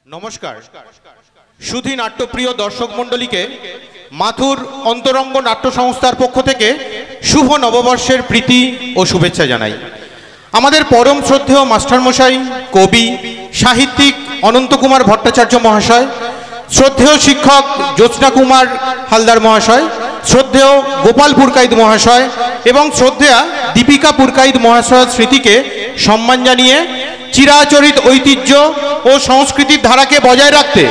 नमस्कार सुधी नाट्यप्रिय दर्शक मंडलीके माथुर अंतरंग नाट्य संस्थार पक्ष थेके शुभ नववर्षेर प्रीति और शुभेच्छा जानाई। आमादेर परम श्रद्धेय मास्टारमशाई कवि साहित्यिक अनंत कुमार भट्टाचार्य महाशय, श्रद्धेय शिक्षक ज्योत्स्ना कुमार हालदार महाशय, श्रद्धेय गोपाल पुरकाइत महाशय एवं श्रद्धेया दीपिका पुरकाइत महाशय स्मृतिके सम्मान जानिए चिराचरित ऐतिह्य और संस्कृतिर धारा के बजाय रखते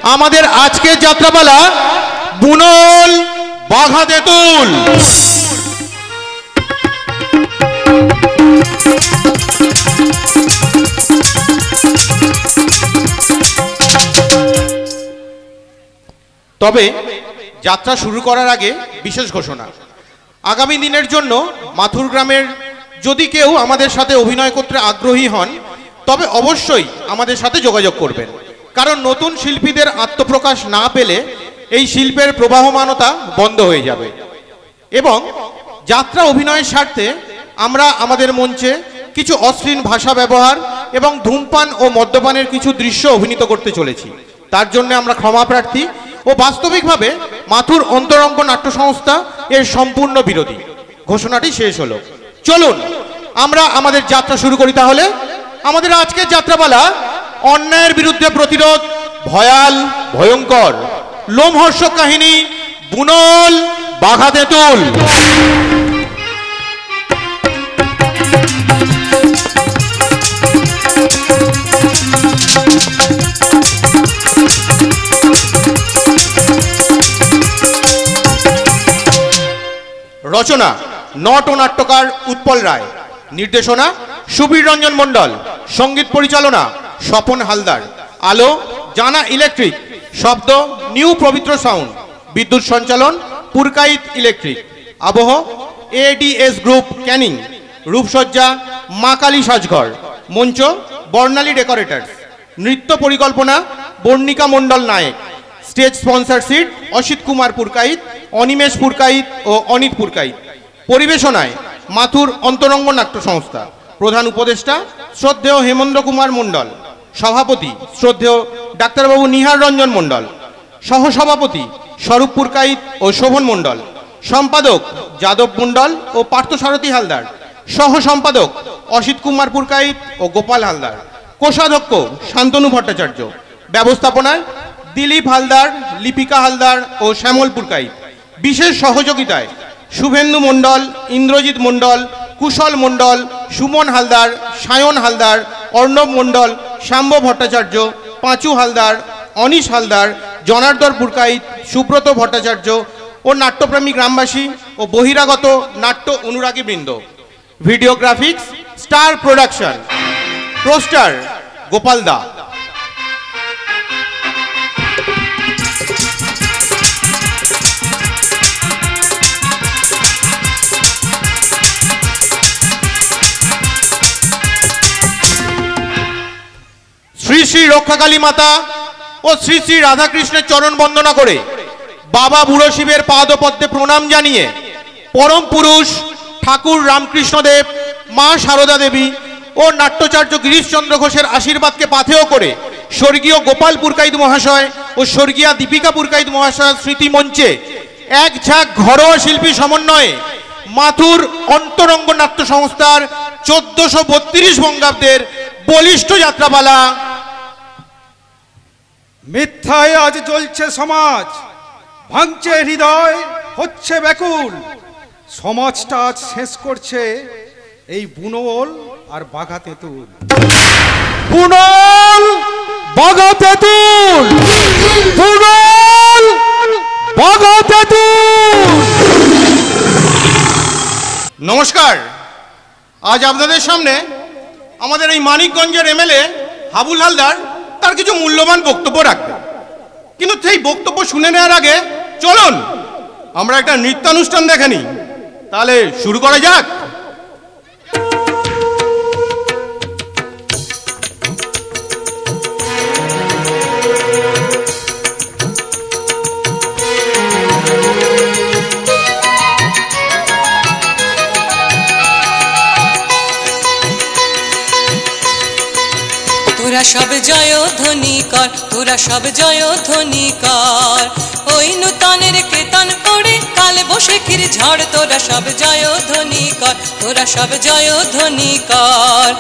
आमादेर आजकेर यात्रापाला बुनोल बाघा तेतुल। तबे यात्रा शुरू करार आगे विशेष घोषणा, आगामी दिनेर जन्य माथुर ग्रामेर यदि केउ आमादेर साथे अभिनय करते आग्रही हन तबे अवश्यई आमादेर साथे जोगाजोग करबेन, कारण नतून शिल्पीदेर आत्मप्रकाश ना पेले এই শিল্পের প্রবাহমানতা বন্ধ হয়ে যাবে এবং যাত্রা অভিনয়ের স্বার্থে আমরা আমাদের মঞ্চে কিছু অশ্লীল ভাষা ব্যবহার এবং ধূমপান ও মদ্যপানের কিছু দৃশ্য অভিনীত করতে চলেছি। তার জন্য আমরা ক্ষমা প্রার্থী ও বাস্তবিকভাবে মাথুর অন্তরঙ্গ নাট্য সংস্থা এর সম্পূর্ণ বিরোধী। ঘোষণাটি শেষ হলো, চলুন আমরা আমাদের যাত্রা শুরু করি। তাহলে আমাদের আজকের যাত্রাপালা অন্যায়ের বিরুদ্ধে প্রতিরোধ, ভয়াল ভয়ঙ্কর লোমহর্ষক কাহিনী বুনল বাঘা তেতুল। রচনা নট ও নাট্যকার উৎপল রায়, নির্দেশনা সুবীর রঞ্জন মণ্ডল, সঙ্গীত পরিচালনা স্বপন হালদার, আলো জানা ইলেকট্রিক, শব্দ নিউ পবিত্র সাউন্ড, বিদ্যুৎ সঞ্চালন পুরকাইত ইলেকট্রিক, আবহ এডিএস গ্রুপ ক্যানিং, রূপসজ্জা মা কালী সাজঘর, মঞ্চ বর্ণালী ডেকোরেটরস, নৃত্য পরিকল্পনা বর্ণিকা মণ্ডল নায়ক, স্টেজ স্পন্সরশিপ অসিত কুমার পুরকাইত, অনিমেষ পুরকাইত ও অনিত পুরকাইত, পরিবেশনায় মাথুর অন্তরঙ্গ নাট্য সংস্থা, প্রধান উপদেষ্টা শ্রদ্ধেয় হেমেন্দ্র কুমার মণ্ডল, সভাপতি শ্রদ্ধেয় ডাক্তারবাবু নিহার রঞ্জন মণ্ডল, সহসভাপতি স্বরূপ পুরকাইত ও শোভন মণ্ডল, সম্পাদক যাদব মণ্ডল ও পার্থসারথী হালদার, সহ সম্পাদক অসিত কুমার পুরকাইত ও গোপাল হালদার, কোষাধ্যক্ষ শান্তনু ভট্টাচার্য, ব্যবস্থাপনায় দিলীপ হালদার, লিপিকা হালদার ও শ্যামল পুরকাইত, বিশেষ সহযোগিতায় শুভেন্দু মণ্ডল, ইন্দ্রজিৎ মণ্ডল, কুশল মণ্ডল, সুমন হালদার, সায়ন হালদার, অর্ণব মণ্ডল, শাম্ব ভট্টাচার্য, পাঁচু হালদার, অনিশ হালদার, জনার্দন পুরকাইত, সুব্রত ভট্টাচার্য ও নাট্যপ্রেমী গ্রামবাসী ও বহিরাগত নাট্য অনুরাগী বৃন্দ। ভিডিওগ্রাফিক্স স্টার প্রোডাকশন, পোস্টার গোপাল দা। শ্রী শ্রী রক্ষাকালী মাতা ও শ্রী শ্রী রাধাকৃষ্ণের চরণ বন্দনা করে বাবা বুড়ো শিবের পাদপদ্মে প্রণাম জানিয়ে পরম পুরুষ ঠাকুর রামকৃষ্ণদেব, মা সারদা দেবী ও নাট্যাচার্য গিরিশচন্দ্র ঘোষের আশীর্বাদকে পাথেয় করে স্বর্গীয় গোপাল পুরকাইত মহাশয় ও স্বর্গীয়া দীপিকা পুরকাইত মহাশয়ের স্মৃতি মঞ্চে এক ঝাঁক ঘরোয়া শিল্পী সমন্বয়ে মাথুর অন্তরঙ্গ নাট্য সংস্থার 1432 বঙ্গাব্দের বলিষ্ঠ যাত্রাপালা। মিথ্যায় আজ জ্বলছে সমাজ, ভাঙছে হৃদয়, হচ্ছে ব্যাকুল। সমাজটা আজ শেষ করছে এই বুনল আর বাঘা তেতুল। বুনল বাঘা তেতুল, বুনল বাঘা তেতুল। নমস্কার, আজ আপনাদের সামনে আমাদের এই মানিকগঞ্জের এমএলএ হাবুল হালদার তার কিছু মূল্যবান বক্তব্য রাখবে, কিন্তু সেই বক্তব্য শুনে নেওয়ার আগে চলুন আমরা একটা নৃত্যানুষ্ঠান দেখে নিই। তাহলে শুরু করা যাক। তোরা সব জয়ধ্বনি কর, তোরা সব জয়ধ্বনি কর। ওই নূতনের কেতন পড়ে কাল বৈশাখীর ঝড়, তোরা সব জয়ধ্বনি কর, তোরা সব জয়ধ্বনি কর।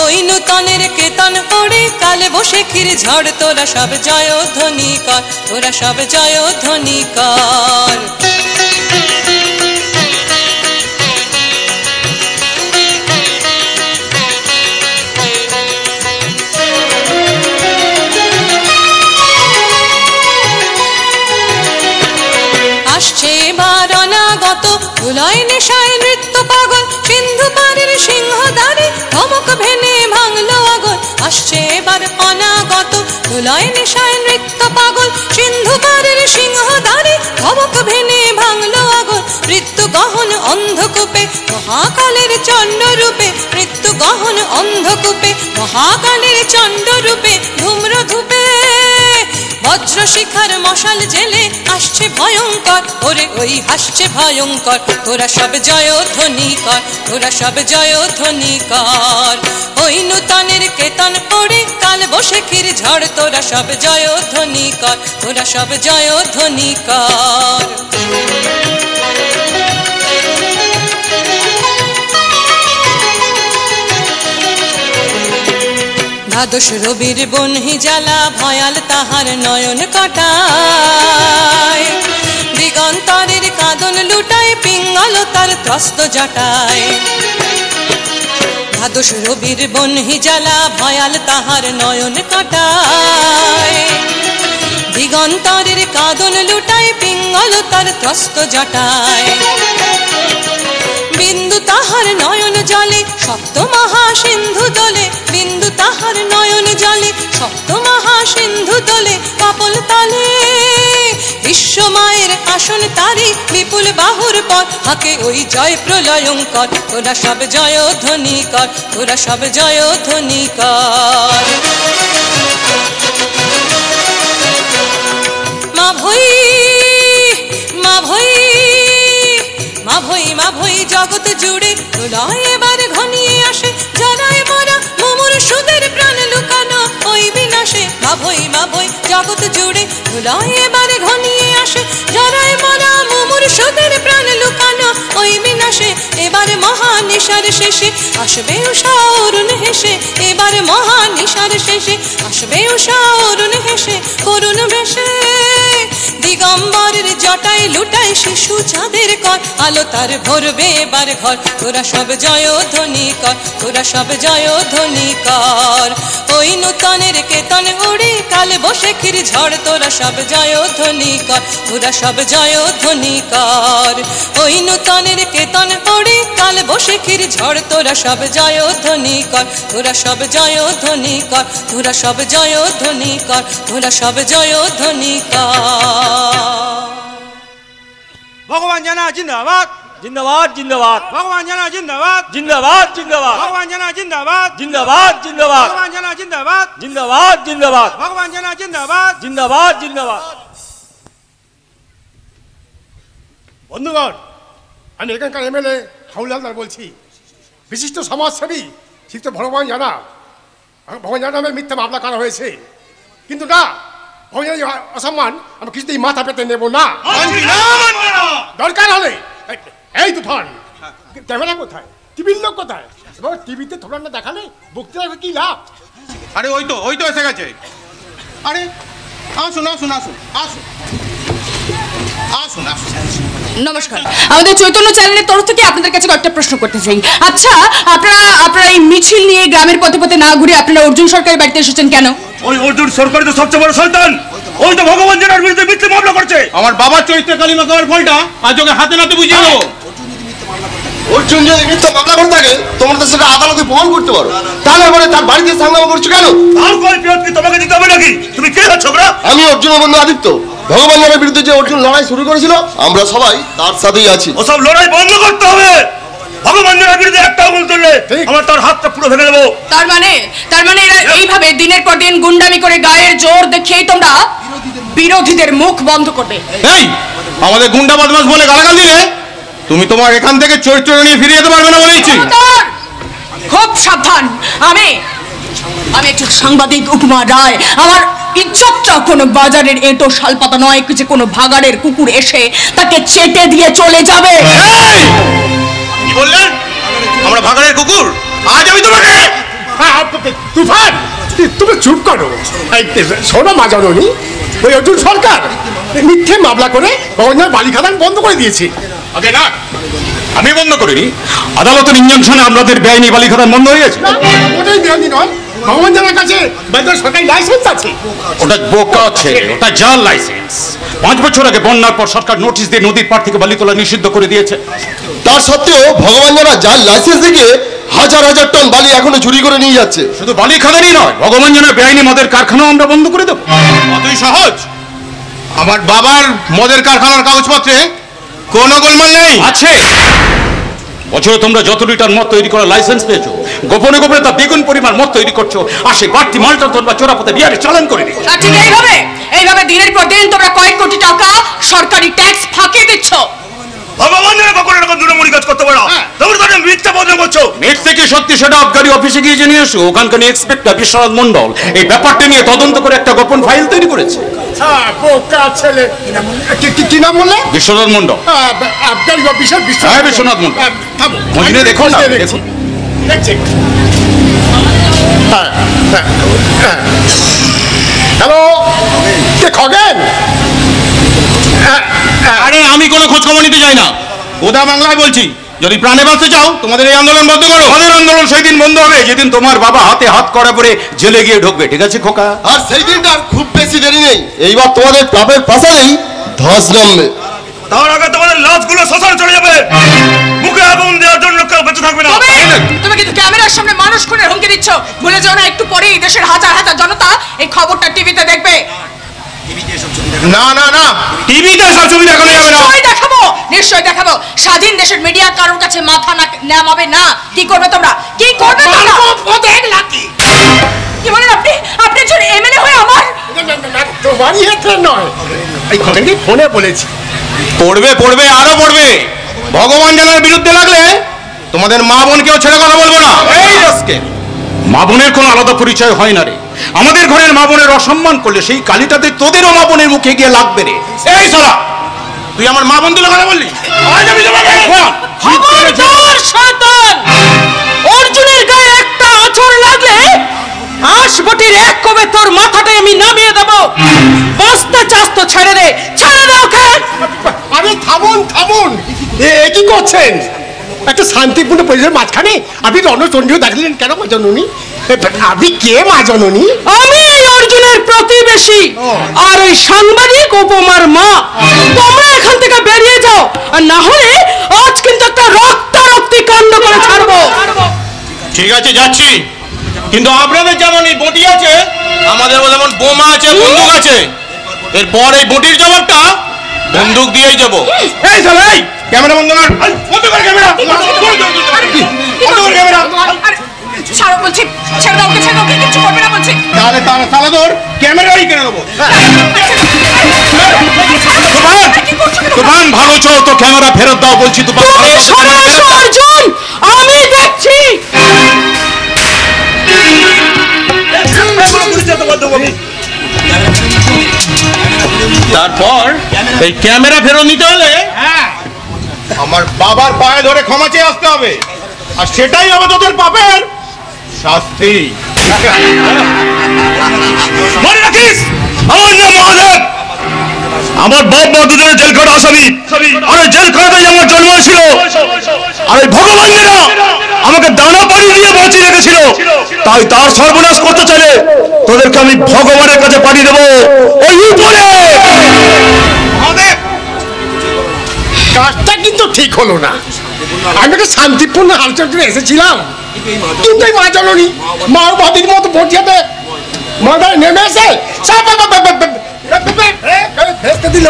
ওই নূতনের কেতন পড়ে কাল বৈশাখীর ঝড়, তোরা সব জয়ধ্বনি কর, তোরা সব জয়ধ্বনি কর। আসছে এবার অনাগত ধুলায় নেশায় নৃত্য পাগল, সিন্ধু পারের সিংহদ্বারে ধমক ভেনে ভাঙলো আগুন। আসছে এবার অনাগত ধুলায় নেশায় নৃত্য পাগল, সিন্ধু পারের সিংহদ্বারে ধমক ভেনে ভাঙলো আগুন। মৃত্যু গহন অন্ধকূপে মহাকালের চণ্ডরূপে, মৃত্যু গহন অন্ধকূপে মহাকালের চণ্ডরূপে, ধূম্র ধূপে বজ্র শিখার মশাল জেলে আসছে ভয়ঙ্কর, ওরে ওই হাসছে ভয়ঙ্কর। তোরা সব জয়ধ্বনি কর, তোরা সব জয়ধ্বনি কর। ওই নূতনের কেতন পড়ে কাল বৈশাখীর ঝড়, তোরা সব জয়ধ্বনি কর, তোরা সব জয়ধ্বনি কর। দ্বাদশ রবির বনহি জ্বালা ভয়াল তাহার নয়ন কাটায়, দিগন্তরের কাঁদন লুটায় পিঙ্গল তার ত্রস্ত জটায়। দ্বাদশ রবির বনহি জ্বালা ভয়াল তাহার নয়ন কাটায়, দিগন্তরের কাঁদন লুটায় পিঙ্গল তার ত্রস্ত জটায়। বিন্দু তাহার নয়ন জলে সপ্ত মহাসিন্ধু দোলে, বিন্দু তাহার নয়ন জলে সপ্ত মহাসিন্ধু দোলে। কাপল তালে বিশ্বমায়ের আসন তারি, বিপুল বাহুর পর হাকে ওই জয় প্রলয়ঙ্কর। তোরা সব জয়ধ্বনি কর, তোরা সব জয়ধ্বনি কর। মা ভৈ মা ভৈ মা ভৈ মা ভৈ জগৎ জুড়ে প্রলয় এবার ঘনিয়ে আসে, জরায় মরা মুমুর সুদের প্রাণ লুকানো ওই বিনাশে। মা ভৈ জগৎ জুড়ে প্রলয় এবার ঘনিয়ে আসে, জরায় মরা মুমুর সুদের প্রাণ লুকানো ওই বিনাশে। এবার মহানিশার শেষে আসবে উষা অরুণ হেসে, এবার মহানিশার শেষে আসবে উষা অরুণ হেসে। করুণ বেশে দিগম্বরের জটায় লুটায় শিশু চাঁদের কর, আলো তার ভরবে এবার ঘর। তোরা সব জয়ধ্বনি কর, তোরা সব জয়ধ্বনি কর। ওই নূতনের কেতন উড়ে কাল বৈশাখীর ঝড়, তোরা সব জয়ধ্বনি কর, তোরা সব জয়ধ্বনি কর। ওই নূতনের কেতন উড়ে কাল বৈশাখীর ঝড়, তোরা সব জয়ধ্বনি কর, তোরা সব জয়ধ্বনি কর, তোরা সব জয়ধ্বনি কর, তোরা সব জয়ধ্বনি কর। ভগবান জানা জিন্দাবাদ, জিন্দাবাদ জিন্দাবাদ ভগবান জানা জিন্দাবাদ, জিন্দাবাদ জিন্দাবাদ ভগবান জানা জিন্দাবাদ, জিন্দাবাদ জিন্দাবাদ ভগবান জানা জিন্দাবাদ, জিন্দাবাদ জিন্দাবাদ ভগবান জানা জিন্দাবাদ। জিন্দাবাদ জিন্দাবাদ। বন্ধুগণ, আমি এখানকার এমএলএ হাউলাদার বলছি। বিশিষ্ট সমাজসেবী শিক্ষিত ভগবান জানা, ভগবান জানা নামে মিথ্যা মামলা করা হয়েছে, কিন্তু না, ভগবান জানার অসম্মান আমরা কিছুতেই মাথা পেতে নেব না। দরকার হলে এই তুফান, ক্যামেরা কোথায়, টিভির লোক কোথায়? এবার টিভিতে থোড়া না দেখালে বক্তৃতা কি লাভ? আরে ওই তো এসে গেছে। আরে আসুন আসুন আসুন আসুন আসুন আসুন। নমস্কার, আমাদের চৈতন্য চ্যানেলের তরফ থেকে আপনাদের কাছে কয়েকটা প্রশ্ন করতে চাই। আচ্ছা, আপনারা এই মিছিল নিয়ে গ্রামের পথে পথে না ঘুরে আপনারা অর্জুন সরকারের বাড়িতে এসেছেন কেন? ওই অর্জুন সরকার তো সবচেয়ে বড় শয়তান, ওই তো ভগবান জানার বিরুদ্ধে মিথ্যে মামলা করছে। আমার বাবার চরিত্রে কালিমা খাওয়ার ফলটা আজ ওকে হাতে নাতে বুঝিয়ে দেবো। অর্জুন যদি মিথ্যা মামলা করে থাকে, তোমরা তো সেটা আদালতে প্রমাণ করতে পারো। তাহলে পরে তার বাড়িতে হাঙ্গামা করছো কেন? তার কয় পিয়ত কি তোমাকে দিতে হবে নাকি? তুমি কে হচ্ছ ছোকরা? আমি অর্জুনের বন্ধু আদিত্য। ভগবান জানার বিরুদ্ধে যে অর্জুন লড়াই শুরু করেছিল, আমরা সবাই তার সাথেই আছি। ওসব লড়াই বন্ধ করতে হবে। ভগবান জানার বিরুদ্ধে একটা আঙুল তুললে আমার তার হাতটা পুরো ভেঙে দেবো। তার মানে এরা এইভাবে দিনের পর দিন গুন্ডামি করে গায়ের জোর দেখিয়েই তোমরা বিরোধীদের মুখ বন্ধ করবে। এই আমাদের গুন্ডা বদমাশ বলে গালাগাল দিলে তুমি তোমার এখান থেকে চরিত্র নিয়ে ফিরে যেতে পারবে না বলেইছি। খুব সাবধান। আমি একজন সাংবাদিক উপমা রায়। আমার ইজ্জতটা কোনো বাজারের এঁটো শালপাতা নয় যে কোনো ভাগাড়ের কুকুর এসে তাকে চেটে দিয়ে চলে যাবে। কি বললেন? আমরা ভাগাড়ের কুকুর? আজ আমি তোমাকে তুফান, তুমি চুপ করো। শোনো মা জননী, ওই অর্জুন সরকার মিথ্যে মামলা করে ভবনের বালি খাদান বন্ধ করে দিয়েছে। আগে না, আমি বন্ধ করিনি। আদালতের ইনজাংশনে আপনাদের বেআইনি বালি খাদান বন্ধ হয়ে গেছে। ওটাই বিরোধী নয়, ভগবান জানার কাছে সরকারি লাইসেন্স আছে। ওটা বোকা ছেলে, ওটা জাল লাইসেন্স। 5 বছর আগে বন্যার পর সরকার নোটিশ দিয়ে নদীর পাড় থেকে বালি তোলা নিষিদ্ধ করে দিয়েছে। তার সত্ত্বেও ভগবান জানা যার লাইসেন্স দেখে হাজার হাজার টন বালি এখনো চুরি করে নিয়ে যাচ্ছে। শুধু বালি খাদানই নয়, ভগবান জানা বেআইনি মদের কারখানাও আমরা বন্ধ করে দেবো। অতই সহজ? আমার বাবার মদের কারখানার কাগজপত্রে কোনো গোলমাল নেই? আছে। বছরে তোমরা যত লিটার মদ তৈরি করার লাইসেন্স পেয়েছো, গোপনে গোপনে তা দ্বিগুণ পরিমাণ মদ তৈরি করছো। আর সেই বাড়তি মালটা তোমরা চোরাপথে বিহারে চালান করে দিচ্ছ। ঠিক এইভাবে দিনের পর দিন তোমরা কয়েক কোটি টাকা সরকারি ট্যাক্স ফাঁকিয়ে দিচ্ছ। ভগবানের বকরে এরকম দুরমুড়ি কাজ করতে পারো? তোমরা তো মিথ্যা বদনাম করছো। মিথ থেকে সত্যি সেটা আবগারি অফিসে গিয়ে জেনে এসো। ওখানকার ইন্সপেক্টর বিশ্বনাথ মণ্ডল এই ব্যাপারটা নিয়ে তদন্ত করে একটা গোপন ফাইল তৈরি করেছে। বোকা ছেলে, কি নাম বললে? বিশ্বনাথ মণ্ডল। আবগারি অফিসার হ্যাঁ, বিশ্বনাথ মণ্ডল। মজিনে দেখো না, দেখো। হ্যালো, কে খগেন? আরে আমি কোনো খোঁজ খবর নিতে চাই না, ওদা বাংলায় বলছি। যদি প্রাণে বাঁচতে চাও তোমাদের এই আন্দোলন বন্ধ করো। আমাদের আন্দোলন সেই দিন বন্ধ হবে যেদিন তোমার বাবা হাতে হাত করা পরে জেলে গিয়ে ঢুকবে। ঠিক আছে খোকা? আর সেই দিনটা খুব বেশি দেরি নেই। এইবার তোমাদের ক্লাবের পাশেই ধস নামবে। তার আগে তোমাদের লাশগুলো শ্মশানে চলে যাবে। মুখে আগুন দেওয়ার জন্য কেউ বেঁচে থাকবে না। তুমি কিন্তু ক্যামেরার সামনে মানুষ খুনের হুমকি দিচ্ছ। ভুলে যাও না, একটু পরেই দেশের হাজার হাজার জনতা এই খবরটা টিভিতে দেখবে। না না না, টিভিতে সব ছবি দেখানো যাবে না। নিশ্চয়ই দেখাবো। স্বাধীন দেশের মিডিয়া কারোর কাছে মাথা নামাবে না। কি করবে তোমরা? কি করবে তোমরা? কি বলেন আপনি? আপনি একজন এমএলএ হয়ে আমার তোমারই হাতে নয়, এই খগেনকে ফোনে বলেছি। পড়বে পড়বে আরো পড়বে। ভগবান জানার বিরুদ্ধে লাগলে তোমাদের মা বোনকেও ছেড়ে কথা বলবো না। এই আজকে মা বোনের কোনো আলাদা পরিচয় হয় না রে। আমাদের ঘরের মা বোনের অসম্মান করলে সেই কালিটাতে তোদেরও মা বোনের মুখে গিয়ে লাগবে রে। এই সালা, তুই আমার মা বোন তুলে কথা বললি? আজ আমি তোমাকে খবরদার শয়তান! অর্জুনের গায়ে একটা আঁচড় লাগলে আশবটির এক কবে তোর মাথাটাই আমি নামিয়ে দেব। বসতে চাস তো ছেড়ে দে, ছেড়ে দে ওকে। আরে থামুন থামুন, এ কি করছেন? একটা শান্তিপূর্ণ পরিবেশের মাঝখানে আপনি রণচন্ডীও দেখলেন কেন মা জননী? আপনি কে মা জননী? আমি এই অর্জুনের প্রতিবেশী আর ওই সাংবাদিক উপমার মা। তোমরা এখান থেকে বেরিয়ে যাও, আর না হলে আজ কিন্তু একটা রক্তারক্তি কাণ্ড করে ছাড়বো। ঠিক আছে যাচ্ছি, কিন্তু আপনাদের যেমন এই বটি আছে, আমাদের যেমন বোমা আছে, বন্দুক আছে। এরপর এই বটির জবাবটা বন্দুক দিয়েই দেবো। এই চল, এই ক্যামেরা বন্ধ কর, বন্ধ কর ক্যামেরা, বন্ধ কর ক্যামেরা। ছাড়ো বলছি, ছেড়ে দাও ওকে, ছেড়ে দাও, কিছু করবে না বলছি। তাহলে তাহলে তোর ক্যামেরাই কেন দেবো। তুফান ভালোছো তো ক্যামেরা ফেরত দাও বলছি। তুফান অর্জুন, আমি দেখছি। তারপর এই ক্যামেরা ফেরত নিতে হলে আমার বাবার পায়ে ধরে ক্ষমা চেয়ে আসতে হবে, আর সেটাই হবে তোদের পাপের শাস্তি। মনে রাখিস, আমার নাম মহাদেব। আমার বাপ মা দুজনে জেল খাটা আসামি। আর জেল খাটাতেই আমার জন্ম হয়েছিল। আর এই ভগবান না আমাকে দানা পানি দিয়ে বাঁচিয়ে রেখেছিল। তাই তার সর্বনাশ করতে চাইলে তোদেরকে আমি ভগবানের কাছে পাঠিয়ে দেবো, ওই উপরে। কাজটা কিন্তু ঠিক হলো না। আমি একটা শান্তিপূর্ণ আলোচনার জন্য এসেছিলাম, কিন্তু এই মা জননী মাওবাদীর মতো বটিয়াতে মাথায় নেমে এসে ভেস্তে দিল।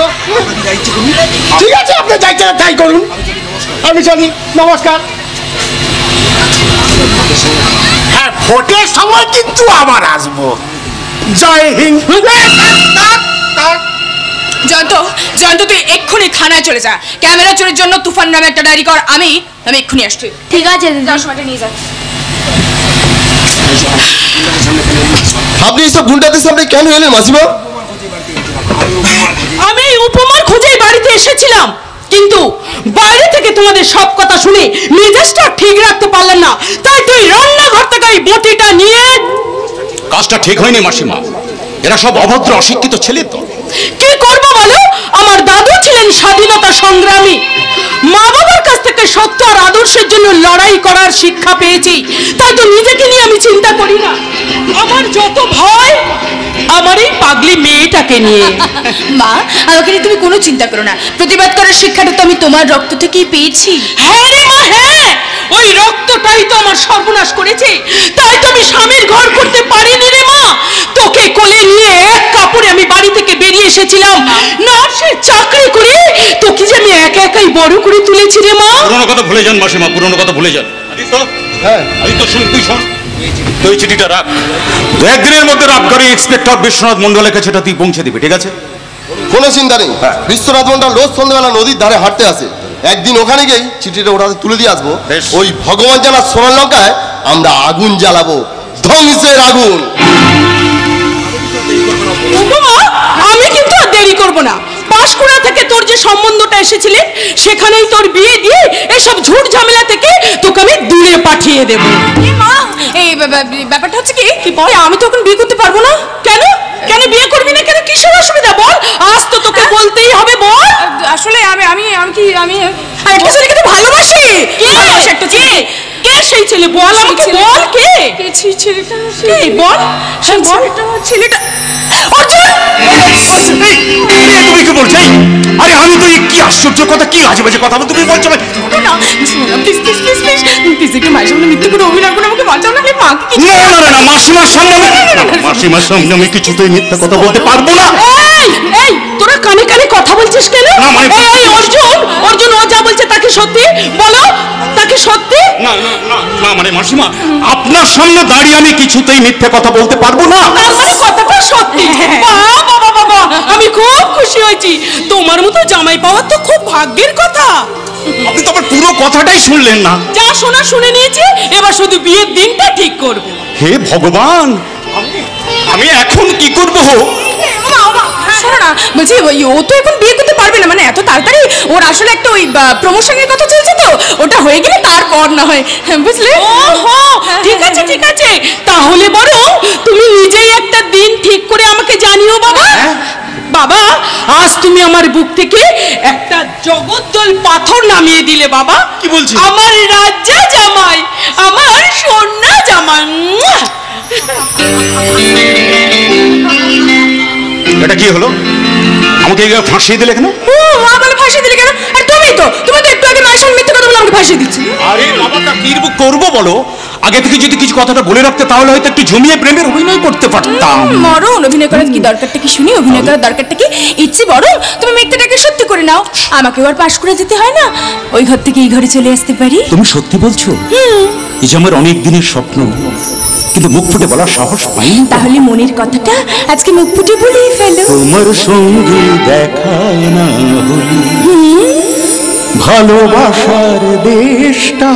ঠিক আছে, আপনি যাইছেন তাই করুন, আমি চলি, নমস্কার। হ্যাঁ, ভোটের সময় কিন্তু আবার আসবো। জয় হিন্দ। জয়ন্ত, জয়ন্ত তুই এক্ষুনি থানায় চলে যা। ক্যামেরা চোরের জন্য তুফান নামে একটা ডায়েরি কর। আমি এক্ষুনি আসছি। ঠিক আছে দিদি। যাওয়ার সময়টা নিয়ে যা। আপনি এইসব গুন্ডাদের সামনে কেন এলেন মাসিমা? আমি এই উপমার খোঁজেই বাড়িতে এসেছিলাম, কিন্তু বাইরে থেকে তোমাদের সব কথা শুনে মেজাজটা ঠিক রাখতে পারলাম না, তাই তুই রান্নাঘর থেকে এই বটিটা নিয়ে। কাজটা ঠিক হয়নি মাসিমা, এরা সব অভদ্র অশিক্ষিত ছেলে তো। কি করবো বলো? আমার দাদু ছিলেন স্বাধীনতা সংগ্রামী, মা বাবার কাছ থেকে সত্য আর আদর্শের জন্য লড়াই করার শিক্ষা পেয়েছি, তাই তো নিজেকে নিয়ে আমি চিন্তা করি না। আমার যত ভয় আমার এই পাগলি মেয়েটাকে নিয়ে। মা, আমাকে নিয়ে তুমি কোনো চিন্তা করো না, প্রতিবাদ করার শিক্ষাটা তো আমি তোমার রক্ত থেকেই পেয়েছি। হ্যাঁ রে মা, হ্যাঁ, ওই রক্তটাই তো আমার সর্বনাশ করেছে, তাই তো আমি স্বামীর ঘর করতে পারিনি রে মা। তোকে কোলে নিয়ে এক কাপড়ে আমি বাড়ি থেকে বেরিয়ে এসেছিলাম, নার্সের চাকরি করে তোকে যে আমি একা একাই বড় করে তুলেছি রে মা। পুরোনো কথা ভুলে যান মাসিমা, পুরোনো কথা ভুলে যান। হ্যাঁ, শোন, তুই শোন, তুই চিঠিটা রাখ, 1 দিনের মধ্যে আবগারি ইন্সপেক্টর বিশ্বনাথ মন্ডলের কাছে এটা তুই পৌঁছে দিবি, ঠিক আছে? কোনো চিন্তা নেই। বিশ্বনাথ মন্ডল রোজ সন্ধ্যাবেলা নদীর ধারে হাঁটতে আসে, একদিন ওখানে গিয়ে চিঠিটা ওটাতে তুলে দিয়ে আসবো। বেশ। ওই ভগবান জানার সোনার লঙ্কায় আমরা আগুন জ্বালাবো, ধ্বংসের আগুন। উপমা, আমি কিন্তু আর দেরি করব না। পাঁশকুড়া থেকে তোর যে সম্বন্ধটা এসেছিলে সেখানেই তোর বিয়ে দিয়ে এসব ঝুট ঝামেলা থেকে তোকে আমি দূরে পাঠিয়ে দেব। মা, এই ব্যাপারটা হচ্ছে কি, আমি তো এখন বিয়ে করতে পারবো না। কেন? কেন বিয়ে করবি না কেন? কিসের অসুবিধা বল? আজ তো তোকে বলতেই হবে, বল। আসলে আমি একটা ছেলেকে তো ভালোবাসি। ভালোবাসি একটা ছেলে। কে সেই ছেলে? বল আমাকে, বল কে? ছেলেটা কে? বল, হ্যাঁ বল। ছেলেটা অর্জুন! তুমি কি বলছো? আরে আমি তো কি আশ্চর্য কথা, কি আজে বাজে কথা তুমি বলছো? মাসিমার সামনে আমি কিছুতেই মিথ্যা কথা বলতে পারবো না। এই, তোরা কানে কানে কথা বলছিস কেন? এই অর্জুন ও যা বলছে তাকে সত্যি বলো, তাকে সত্যি। না না না না, মানে মাসিমা আপনার সামনে দাঁড়িয়ে আমি কিছুতেই মিথ্যা কথা বলতে পারবো না। তার মানে কথাটা সত্যি। বাবা বাবা, আমি খুব খুশি হয়েছি। তোমার মতো জামাই পাওয়া তো খুব ভাগ্যের কথা। আপনি তো আমার পুরো কথাটাই শুনলেন না। যা শোনা শুনে নিয়েছি, এবার শুধু বিয়ের দিনটা ঠিক করব। হে ভগবান, আমি এখন কি করব? শোনো না, বলছি ও তো এখন বিয়ে করতে পারবে না, মানে এত তাড়াতাড়ি। ওর আসলে একটা ওই প্রমোশনের কথা চলছে, তো ওটা হয়ে গেলে তারপর না হয়, বুঝলে? ওহো, ঠিক আছে ঠিক আছে, তাহলে বরং তুমি নিজেই একটা দিন ঠিক করে আমাকে জানিও বাবা। বাবা, আজ তুমি আমার বুক থেকে একটা জগদ্দল পাথর নামিয়ে দিলে বাবা। কি বলছিস? আমার রাজা জামাই, আমার সোনা জামাই। এটা কি হলো? আমাকে ফাঁসিয়ে দিলে কেন? আমাকে ফাঁসিয়ে দিলে কেন? আর তুমি তো একটু আগে মায়ের সঙ্গে মিথ্যে কথা বলে আমাকে ফাঁসিয়ে দিচ্ছি। আরে বাবাটা কি করবো বলো? আগে থেকে যদি কিছু কথাটা বলে রাখতে তাহলে হয়তো একটু জমিয়ে প্রেমের অভিনয় করতে পারতাম। মরণ, অভিনয় করার কি দরকারটা কি শুনি? অভিনয় করার দরকারটা কি? ইচ্ছে বরং তুমি মিথ্যেটাকে সত্যি করে নাও, আমাকে আর পাশ করে যেতে হয় না, ওই ঘর থেকে এই ঘরে চলে আসতে পারি। তুমি সত্যি বলছো? এই যে আমার অনেক দিনের স্বপ্ন, কিন্তু মুখ ফুটে বলার সাহস পাইনি। তাহলে মনের কথাটা আজকে মুখ ফুটে বলেই ফেলো। তোমার সঙ্গে দেখায় না হলি ভালোবাসার দেশটা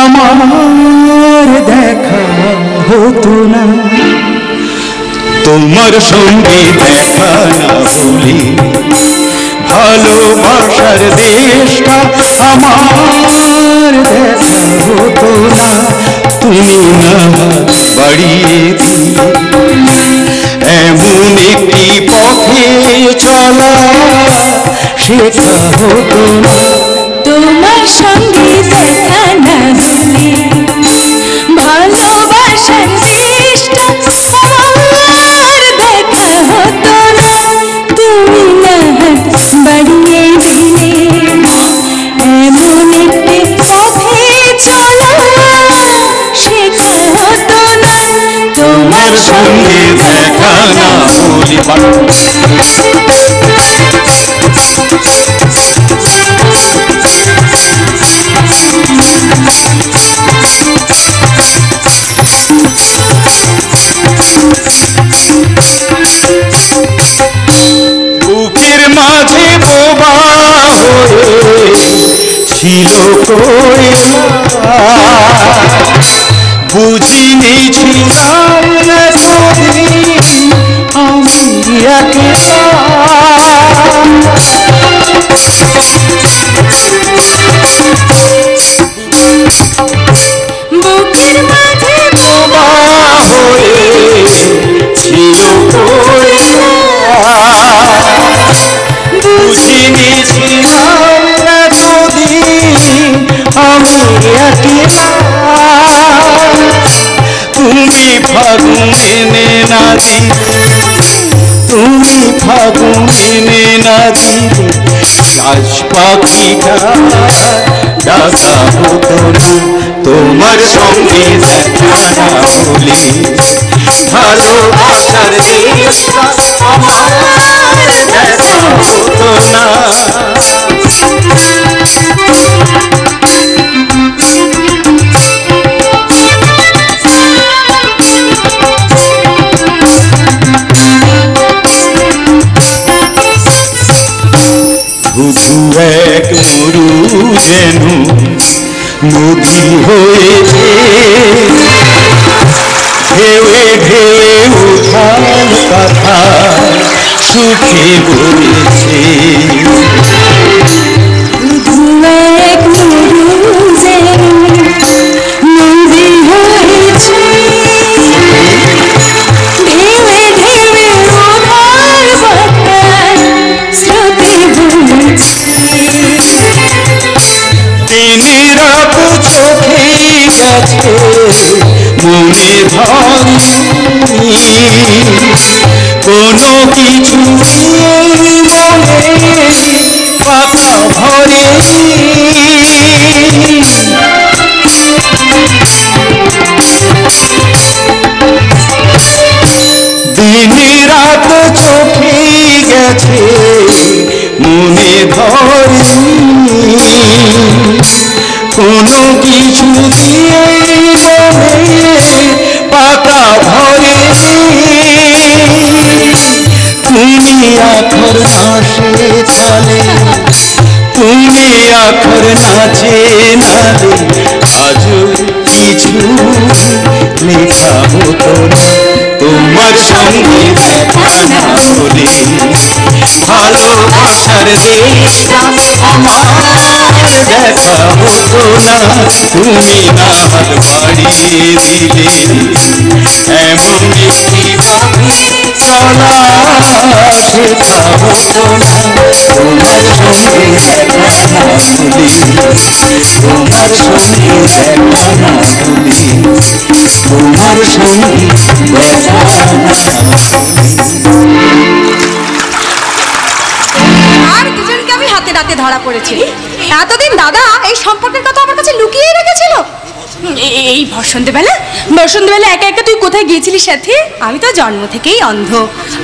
আমার দেখা হতো না। তোমার সঙ্গে দেখা না হলি ভালোবাসার দেশটা আমার দেখা হতো না। তুমি না বাড়িয়ে দিলে এমন একটি পথে চলা শেখা হতো না। তোমার সঙ্গে দেখা না হলে ভালোবাসার দেশটা আমার দেখা হতো না। তুমি না বাড়িয়ে দিলে এমন একটি পথে চলা শেখা হতো না। তোমার সঙ্গে দেখা না হলে বুকের মাঝে বোবা হয়ে ছিল বুঝিনি ছিলাম আমি বুকের মাঝে বোমা হয়ে ছিল বুঝিনি ছিলাম এতদিন আমি তুমি ফাগুন মেনে না দিলে তুমি ফাগুন মেনে না দিলে আজ পাখিটা ডাকা হতো না তোমার সঙ্গে দেখা না হলে ভালোবাসার দেশটা আমার দেখা হতো না ঘুঘু এক মরু যেন নদী হয়েছে ঢেউয়ে ঢেউয়ে উঠান কথা সুখে বলেছে এক মরু যেন নদী হয়েছে ঢেউয়ে ঢেউয়ে ওঠার বাতাস স্রোতে বইছে দিনের আপু চোখে গেছে মনে ধরি কোনো কিছু মনে পাতা ভরে দিনের রাত চোখে গেছে মনে ধরি কোনো কিছু দিয়ে পাতা ভরে তুমি আখর নাচে চলে তুমি আখর নাচে নালে আজ কিছু লেখা হতো না তোমার সঙ্গে দেখা না হলে ভালোবাসার দেশটা আমার দেখা হতো না তুমি নাল বাড়িয়ে দিলে এমন একটি পথে চলা শেখা হতো না তোমার সঙ্গে দেখা না হলে তোমার সঙ্গে দেখা না হলে তোমার সঙ্গে দেখা আর দুজনকে আমি হাতে নাতে ধরা পড়েছি। এতদিন দাদা এই সম্পর্কের কথা আমার কাছে লুকিয়ে রেখেছিল। এই বসন্তবেলা একা একা তুই কোথায় গিয়েছিলি সাথে? আমি তো জন্ম থেকেই অন্ধ,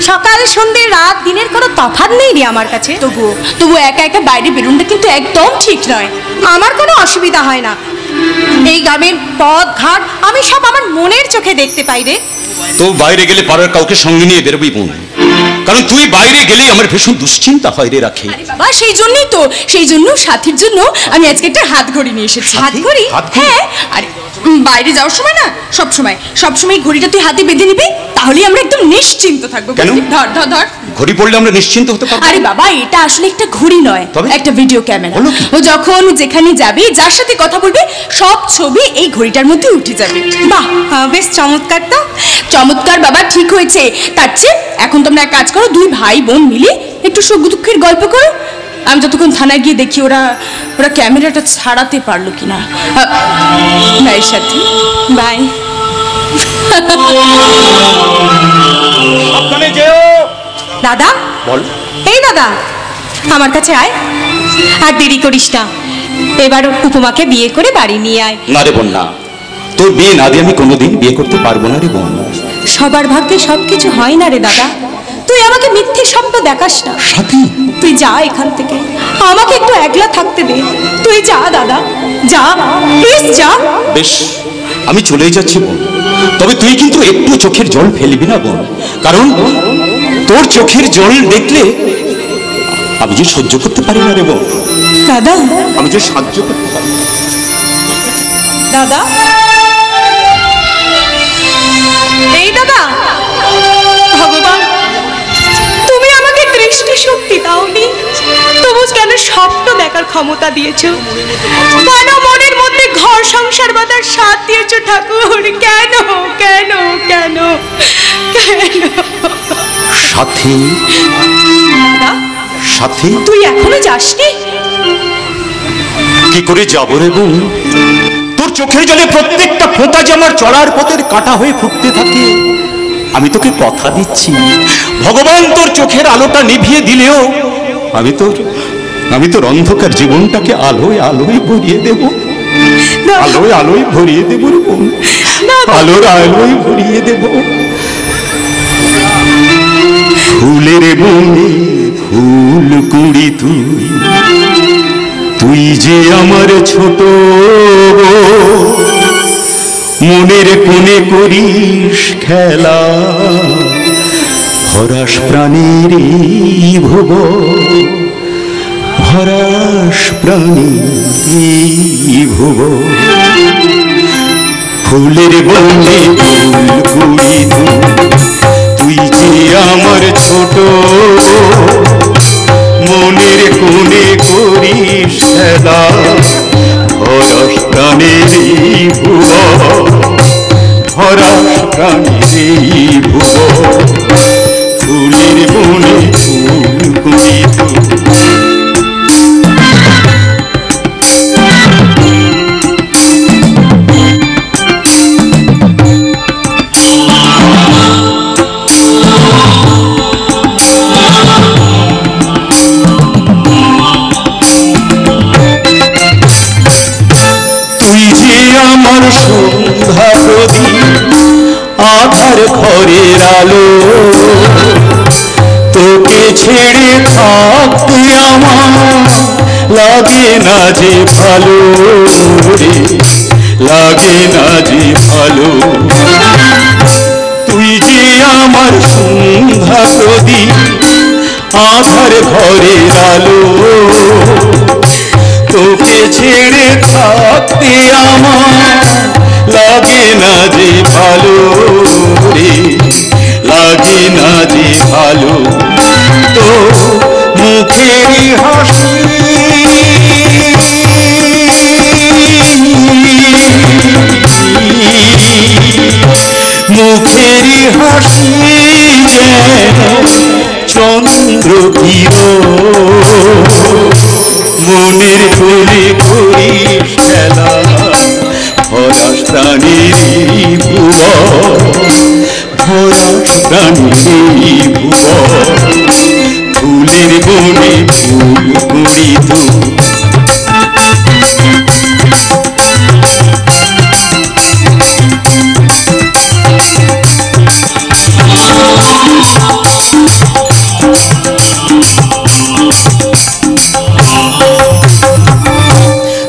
সকাল সন্ধ্যে রাত দিনের কোনো তফাৎ নেই রে আমার কাছে। তবু একা একা বাইরে বেরোনটা কিন্তু একদম ঠিক নয়। আমার কোনো অসুবিধা হয় না, এই গ্রামের পথ ঘাট আমি সব আমার মনের চোখে দেখতে পাই রে। তো বাইরে গেলে পাড়ার কাউকে সঙ্গে নিয়ে বেরোবি বোন, কারণ তুই বাইরে গেলেই আমার ভীষণ দুশ্চিন্তা হয় রে রাখে। বাবা সেই জন্য সাথীর জন্য আমি আজকে একটা হাত ঘড়ি নিয়ে এসেছি। হাত ঘড়ি? হ্যাঁ, আরে বাইরে যাওয়ার সময় না সবসময় ঘড়িটা তুই হাতে বেঁধে নিবি, তাহলেই আমরা একদম নিশ্চিন্ত থাকবো। কেন? ধর ধর ধর। ঘড়ি পড়লে আমরা নিশ্চিন্ত হতে পারবো? আরে বাবা, এটা আসলে একটা ঘড়ি নয়, একটা ভিডিও ক্যামেরা। ও যখন যেখানে যাবে, যার সাথে কথা বলবে, সব ছবি এই ঘড়িটার মধ্যে উঠে যাবে। বাহ, বেশ চমৎকার। তো চমৎকার বাবা, ঠিক হয়েছে। তার চেয়ে এখন তোমরা এক কাজ করো, দুই ভাই বোন মিলে একটু সুখ দুঃখের গল্প করো। আমি যতক্ষণ থানায় গিয়ে দেখি ওরা ক্যামেরাটা ছাড়াতে পারলো কিনা। By Sathi, by. সাবধানে যেও। দাদা বল। এই দাদা, আমার কাছে আয়, আর দেরি করিস না। এবার উপমাকে বিয়ে করে বাড়ি নিয়ে আয়। না রে বোন, না, তোর বিয়ে না দিয়ে আমি কোনোদিন বিয়ে করতে পারবো না রে বোন। সবার ভাগ্যে সবকিছু হয় না রে দাদা, তুই আমাকে মিথ্যে স্বপ্ন দেখাস না। তুই যা এখান থেকে, আমাকে একটু একলা থাকতে দে। তুই যা দাদা, যা প্লিজ যা। বেশ, আমি চলেই যাচ্ছি বোন, তবে তুই কিন্তু একটু চোখের জল ফেলবি না বোন, কারণ তোর চোখের জল দেখলে আমি যে সহ্য করতে পারি না রে বোন। দাদা, আমি যে সহ্য করতে পারি। দাদা এই দাদা, ভগবান তুমি আমাকে দৃষ্টি শক্তি দাওনি, তবু কেন স্বপ্ন দেখার ক্ষমতা দিয়েছো? কেন মনের মধ্যে ঘর সংসার বাঁধার স্বাদ দিয়েছো ঠাকুর? কেন কেন কেন কেন? সাথী, সাথী, তুই এখনো যাসনি? কি করে যাব রে বোন? তোর চোখের জলে প্রত্যেকটা ফোঁটা যে আমার চলার পথের কাঁটা হয়ে ফুটতে থাকে। আমি তোকে কথা দিচ্ছি, ভগবান তোর চোখের আলোটা নিভিয়ে দিলেও আমি তোর অন্ধকার জীবনটাকে আলোয় আলোয় ভরিয়ে দেব, আলোয় আলোয় ভরিয়ে দেব রে বোন, আলোর আলোয় ভরিয়ে দেব। ফুলের বনে ফুল কুড়ি তুই যে আমার ছোট, মনের কোণে করিস খেলা, ভরাস প্রাণের ভুব, ভরাস প্রাণের ভুব। ফুলের বনে ফুল কুড়ি তুই যে আমার ছোট, মনের কোণে করিস খেলা, ভরাস প্রাণের ভুব, ভরাস প্রাণের ভুব। ফুলের বনে ফুল কুড়ি আমার সন্ধ্যা প্রদীপ, আধার ঘরের আলো, তোকে ছেড়ে থাকতে আমার লাগে না যে ভালো রে, লাগে না যে ভালো। তুই যে আমার সন্ধ্যা প্রদীপ, আধার ঘরের আলো, তোকে ছেড়ে থাকতে আমার লাগে না যে ভালো রে, লাগে না যে ভালো। তো মুখের হাসি, মুখের হাসি যেন চন্দ্র মনের কোণে করিস খেলা, ভরাস প্রাণের ভুব, ভরাস প্রাণের ভুব। ফুলের বনে ফুল কুড়ি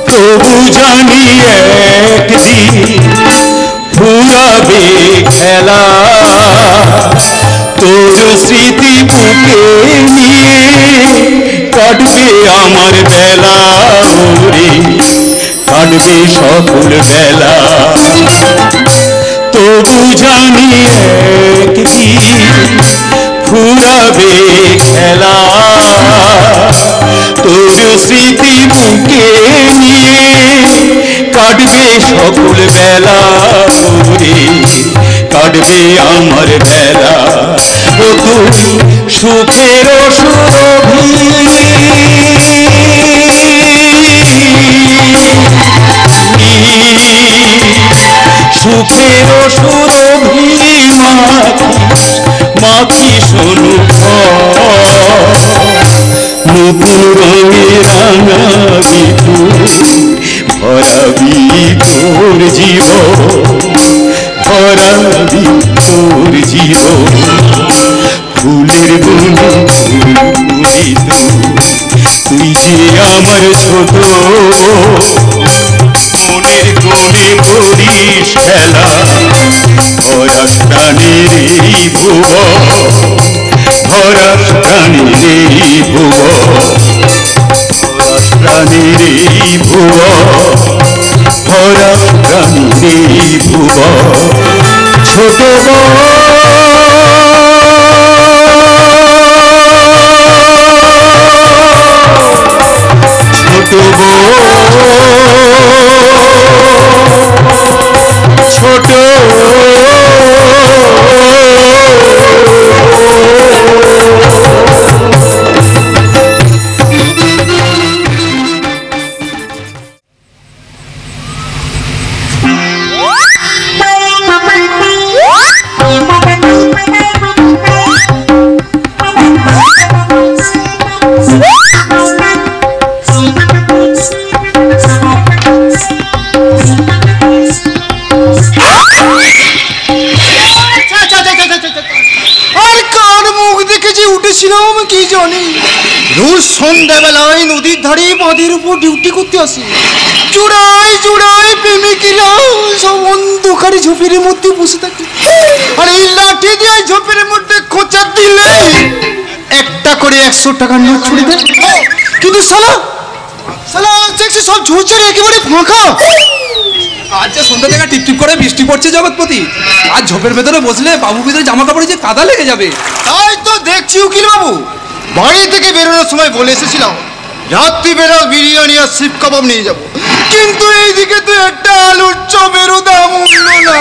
তবু জানি একদিন ফুরাবে খেলা, তোর স্মৃতি বুকে নিয়ে কাটবে আমার বেলা রে, কাটবে সকল বেলা। তবু জানি একদিন ফুরাবে খেলা, তোর স্মৃতি বুকে নিয়ে কাটবে সকল বেলা রে, কাটবে আমার বেলা। ও তুমি সুখের সুরভি, সুখের সুরভি মাখিস, মাখিস নতুন রঙে রাঙাবি ভরাবি তোর জীবন, ভরাবি তোর জীবন। ফুলের বনে তুই যে আমার ছোট, মনের কোণে করিস খেলা, ভরাস প্রাণের ভুব, ভরাস প্রাণের ভুব, ভরাস প্রাণের ভুব, ভরাস প্রাণের ভুব। ছোট ছোট রোজ সন্ধ্যাবেলায় নদীর ধারে বাঁধের উপর ডিউটি করতে আসি। জোড়ায় জোড়ায় প্রেমিকেরা সব অন্ধকারে ঝোপের মধ্যে বসে থাকে, আর এই লাঠি দিয়ে ঝোপের মধ্যে খোঁচা দিলে একটা করে 100 টাকার নোট ছুড়ে দেয়। কিন্তু সালা সালা দেখছি সব ঝোঁচের একেবারে ফাঁকা। আজ যে সন্ধ্যা থেকে টিপটিপ করে বৃষ্টি পড়ছে জগৎপতি, আজ ঝোপের ভেতরে বসলে বাবু ভিতরে জামা কাপড়ে যে কাদা লেগে যাবে। তাই তো দেখছি উকিল বাবু, বাড়ি থেকে বেরোনোর সময় বলে এসেছিলাম রাত্রি বেলা বিরিয়ানি আর শিব কাবাব নিয়ে যাব, কিন্তু এইদিকে তো একটা আলুর চপেরও দাম উঠল না।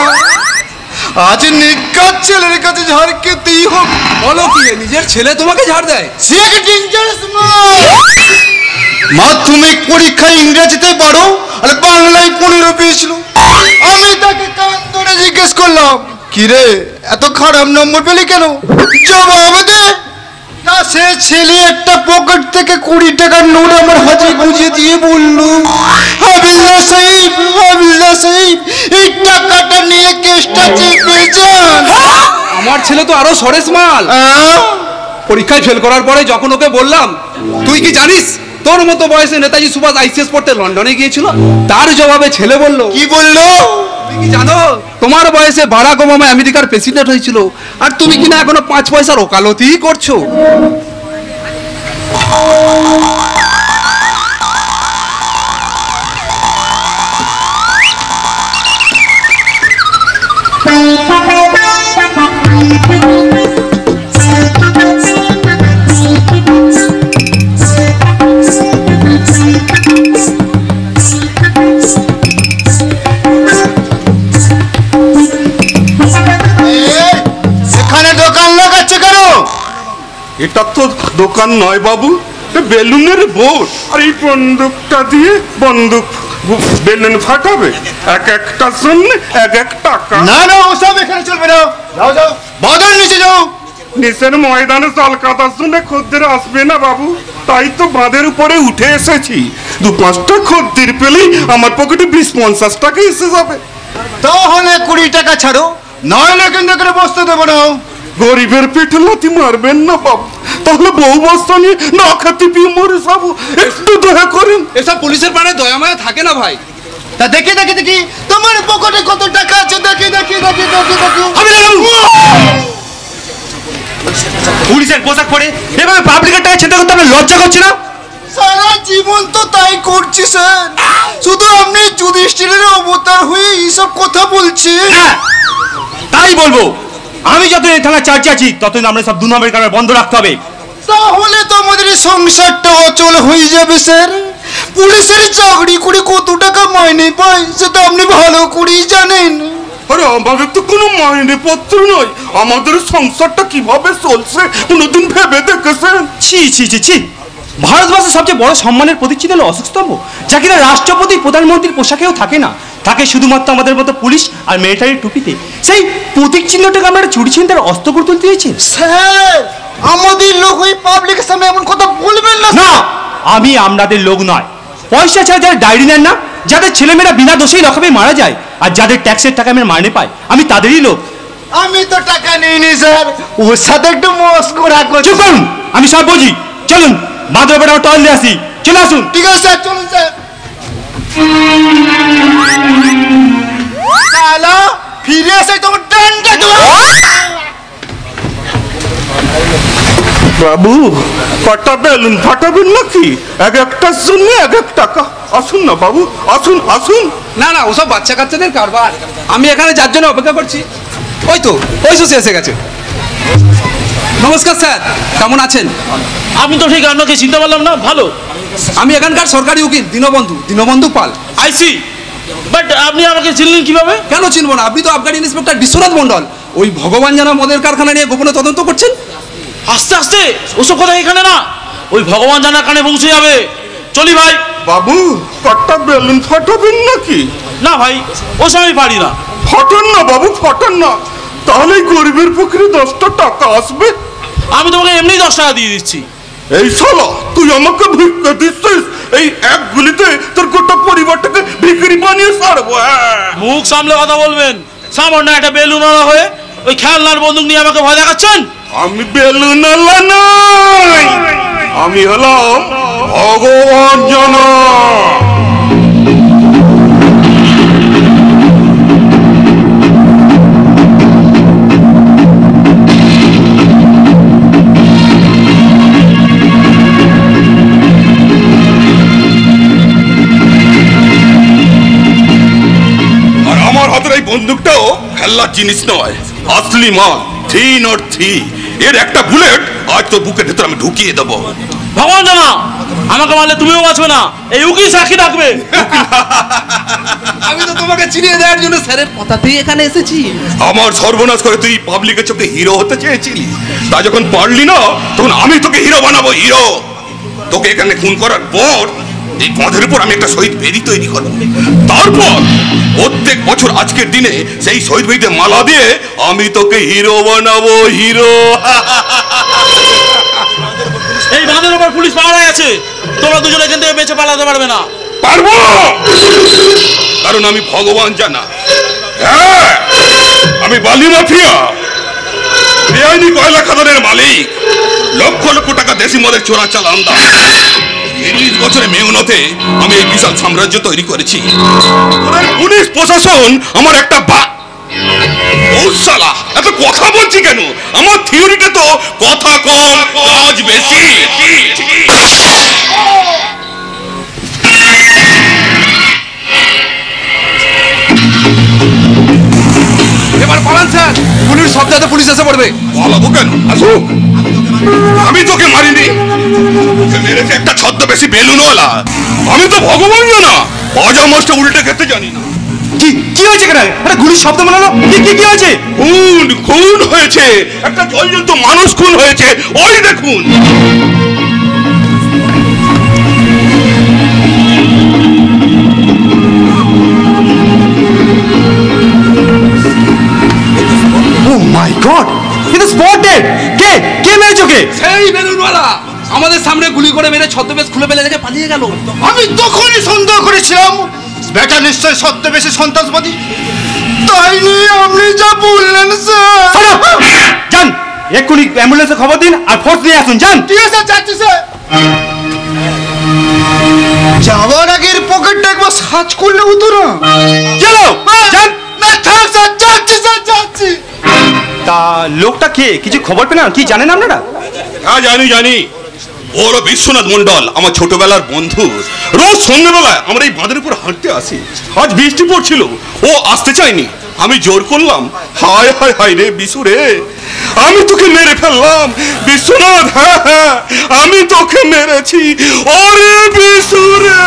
আজ নিকাত ছেলের কাছে ঝাড় খেতেই হোক। বলো কি, নিজের ছেলে তোমাকে ঝাড় দেয়? সে একটা ডেঞ্জারাস মাধ্যমিক পরীক্ষায় ইংরেজিতে 12 আর বাংলায় 15 পেয়েছিল। আমি তাকে কান ধরে জিজ্ঞেস করলাম, কিরে এত খারাপ নম্বর পেলি কেন? জবাব দে। তা সে ছেলে একটা পকেট থেকে 20 টাকার নোট আমার হাতে গুঁজে দিয়ে বলল, হাবিলদার সাহেব, হাবিলদার সাহেব, এই টাকাটা নিয়ে কেসটা চেপে যান। আমার ছেলে তো আরো সরেস মাল। পরীক্ষায় ফেল করার পরে যখন ওকে বললাম, তুই কি জানিস তোর মতো বয়সে নেতাজি সুভাষ আইসিএস পড়তে লন্ডনে গিয়েছিল, তার জবাবে ছেলে বলল, কি বললো? তুমি কি জানো তোমার বয়সে বারাক ওবামা আমেরিকার প্রেসিডেন্ট হয়েছিল, আর তুমি কিনা এখনো 5 পয়সার ওকালতি করছো। এটা তো দোকান নয় বাবু, বেলুনের বোর্ড। আর এই বন্দুকটা দিয়ে বন্দুক বেলুন ফাটাবে, এক একটার জন্য 1 টাকা। না না, ওসব এখানে চলবে না। যাও যাও, বাজার নিচে যাও। নিচের ময়দানে চাল কাটার জন্য খদ্দের আসবে না বাবু, তাই তো বাঁধের উপরে উঠে এসেছি। 2-5টা খদ্দের পেলেই আমার পকেটে 20-50 টাকা এসে যাবে। তাহলে 20 টাকা ছাড়ো, নইলে কিন্তু করে বসতে দেবো না। গরিবের পেটে লাথি মারবেন না বাবু, তাহলে বউ বস্তা নিয়ে না খাতে পিয়ে মরে যাবো। একটু দয়া করেন। এসব পুলিশের প্রাণে দয়া মায়া থাকে না ভাই। তা দেখি দেখি দেখি তোমার পকেটে কত টাকা আছে, দেখি দেখি দেখি দেখি দেখি। পুলিশের পোশাক পরে এভাবে পাবলিকের টাকা ছিনতাই করতে আপনার লজ্জা করছে না? সারা জীবন তো তাই করছি স্যার, শুধু আপনি যুধিষ্ঠিরের অবতার হয়ে এইসব কথা বলছেন। তাই বলবো, আমি যতদিন এই থানায় চার্জে আছি ততদিন আমরা সব 2 নম্বরের কারণে বন্ধ রাখতে হবে। তাহলে তো আমাদের সংসারটা অচল হয়ে যাবে স্যার। পুলিশের চাকরি করে কত টাকা মাইনে পায় সেটা আপনি ভালো করেই জানেন। আরে আমাদের তো কোনো মাইনে পত্র নয়, আমাদের সংসারটা কিভাবে চলছে কোনোদিন ভেবে দেখেছেন? ছি ছি ছি ছি, ভারতবর্ষের সবচেয়ে বড় সম্মানের প্রতীক হলো অশোক স্তম্ভ, যা কিনা রাষ্ট্রপতি প্রধানমন্ত্রীর পোশাকেও থাকে না, থাকে শুধুমাত্র আমাদের মতো পুলিশ আর মিলিটারির টুপিতে। সেই প্রতীক চিহ্নটাকে আমরা চুরি ছিনতার অস্ত্র করে তুলতে দিয়েছি। স্যার, আমাদের লোক ওই পাবলিকের সামনে এমন কথা বলবেন না। না, আমি আপনাদের লোক নয়। পয়সা ছাড়া যারা ডায়েরি নেন না, যাদের ছেলেমেয়েরা বিনা দোষেই লকআপে মারা যায়, আর যাদের ট্যাক্সের টাকা আমি মাইনে পাই, আমি তাদেরই লোক। আমি তো টাকা নিইনি স্যার, ওর সাথে একটু মস্করা করছি। চুপ করুন, আমি সব বুঝি। চলুন বাঁধের উপরে টল দিয়ে আসি। চলে আসুন। ঠিক আছে স্যার, চলুন স্যার। শালা ফিরে এসে তোমার ডান্ডা বাবু, কটা বেলুন ফাটাবেন নাকি? 1 একটার জন্য 1 টাকা। আসুন না বাবু, আসুন আসুন। না না, ওসব বাচ্চা কাচ্চাদের কারবার। আমি এখানে যার জন্য অপেক্ষা করছি ওই তো ওই সুসে এসে গেছে। নমস্কার স্যার, কেমন আছেন? আমি তো ঠিক আপনাকে চিনতে পারলাম না। ভালো, আমি এখানকার সরকারি উকিল দীনবন্ধু পাল। আইসি, বাট আপনি আমাকে চিনলেন কিভাবে? কেন চিনবো না, আপনি তো আবগারি ইন্সপেক্টর বিশ্বনাথ মন্ডল। ওই ভগবান জানা মদের কারখানা নিয়ে গোপনে তদন্ত করছেন। আস্তে আস্তে, ওসব কথা এখানে না, ওই ভগবান জানার কানে পৌঁছে যাবে। চলি ভাই। বাবু, কটা বেলুন ফাটাবেন নাকি? না ভাই, ওসব আমি পারি না। ফাটান না বাবু, ফাটান না, তাহলে গরিবের পুকুরে 10টা টাকা আসবে। আমি তোমাকে এমনি 10 টাকা দিয়ে দিচ্ছি। এই শালা, তুই আমাকে ভিক্ষা দিচ্ছিস? এই এক গুলিতে তোর গোটা পরিবারটাকে ভিখারি বানিয়ে ছাড়বো। মুখ সামলে কথা বলবেন। সামান্য একটা বেলুন আলা হয়ে ওই খেলনার বন্দুক নিয়ে আমাকে ভয় দেখাচ্ছেন? আমি বেলুন আলা নই, আমি হলাম ভগবান জানা। বন্দুকটাও খেলনার জিনিস নয়, আসলি মাল, 303। এর একটা বুলেট আজ তো বুকের ভেতর আমি ঢুকিয়ে দেবো। ভগবান জানা, আমাকে মারলে তুমিও বাঁচবে না, এই উকিল সাক্ষী রাখবে। আমি তো তোমাকে চিনিয়ে দেওয়ার জন্য স্যারের কথাতেই এখানে এসেছি। আমার সর্বনাশ করে তুই পাবলিকের চোখে হিরো হতে চেয়েছিলি, তা যখন পারলি না তখন আমি তোকে হিরো বানাবো, হিরো। তোকে এখানে খুন করার পর এই পথের উপর আমি একটা শহীদ বেদি তৈরি করবো। তারপর প্রত্যেক বছর আজকের দিনে সেই শহীদ বেদিতে মালা দিয়ে আমি তোকে হিরো বানাবো, হিরো। এই বাঁধের উপর পুলিশ পাহারায় আছে, তোমরা দুজনে এখান থেকে বেঁচে পালাতে পারবে না। পারবো, কারণ আমি ভগবান জানা। হ্যাঁ, আমি বালি মাফিয়া, বেআইনি কয়লা খাদানের মালিক, লক্ষ লক্ষ টাকা দেশি মদের চোরা চাল আমদানি। 30 বছরের মেহনতে আমি এই বিশাল সাম্রাজ্য তৈরি করেছি। পুলিশ প্রশাসন আমার একটা শালা, এত কথা বলছি কেন? আমার থিওরিতে তো কথা কম কাজ বেশি। এবার পালান স্যার, পুলিশ শব্দতে পুলিশ এসে পড়বে। পালাবো কেন? আসুক, আমি তোকে মারিনি, তোকে মেরেছে একটা ছদ্মবেশী বেলুনওয়ালা। আমি তো ভগবান না, পাজামাসটা উল্টে খেতে জানি না। কি হয়েছে কেন? একটা গুলির শব্দ বানালো, কি হয়েছে? খুন হয়েছে, একটা জলজন্ত মানুষ খুন হয়েছে, ওই দেখুন। Oh my God! It is spotted! কে মেরেছে ওকে? সেই বেলুনওয়ালা আমাদের সামনে গুলি করে মেরে ছদ্মবেশ খুলে ফেলে রেখে পালিয়ে গেল। আমি তখনই সন্দেহ করেছিলাম বেটা নিশ্চয় ছদ্মবেশে সন্ত্রাসবাদী। তাই নিয়ে আপনি যা বললেন স্যার। যান, এক্ষুনি অ্যাম্বুলেন্সে খবর দিন আর ফোর্স নিয়ে আসুন। যান। ঠিক আছে স্যার, যাচ্ছি স্যার। যাওয়ার আগের পকেটটা একবার সার্চ করলে হতো না? চলো যান। না থাক স্যার, যাচ্ছি স্যার, যাচ্ছি। তা লোকটা কে, কিছু খবর পেলেন? কি জানেন আপনারা? হ্যাঁ জানি, ওর বিশ্বনাথ মন্ডল আমার ছোটবেলার বন্ধু। রোজ সন্ধ্যেবেলায় আমরা এই বাঁধের উপর হাঁটতে আসি। আজ বৃষ্টি পড়ছিল, ও আসতে চায়নি, আমি জোর করলাম। হায় হায় হায় রে বিশু রে, আমি তোকে মেরে ফেললাম বিশ্বনাথ। হ্যাঁ, আমি তোকে মেরেছি। ওরে বিশু রে,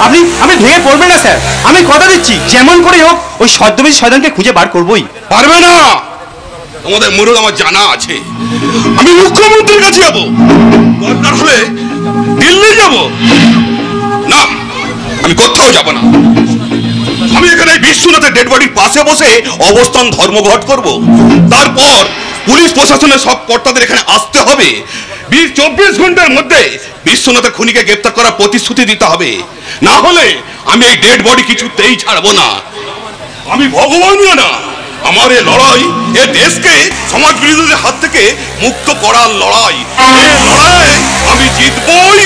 আপনি ভেঙে পড়বেন না স্যার, আমি কথা দিচ্ছি যেমন করে হোক ওই ছদ্মবেশী শয়তানকে খুঁজে বার করবই। পারবে না? তোমাদের মুরুদ আমার জানা আছে। আমি মুখ্যমন্ত্রীর কাছে যাবো, দরকার হলে দিল্লি যাব। না, আমি কোথাও যাব না। আমি এখানে বিশ্বনাথের ডেড বডির পাশে বসে অবস্থান ধর্মঘট করব। তারপর পুলিশ প্রশাসনের সব কর্তাদের এখানে আসতে হবে। 24 ঘন্টার মধ্যে বিশ্বনাথের খুনিকে গ্রেপ্তার করার প্রতিশ্রুতি দিতে হবে, না হলে আমি এই ডেড বডি কিছুতেই ছাড়বো না। আমি ভগবান না, আমার এই লড়াই এ দেশকে সমাজ বিরোধীদের হাত থেকে মুক্ত করার লড়াই। এই লড়াই আমি জিতবই।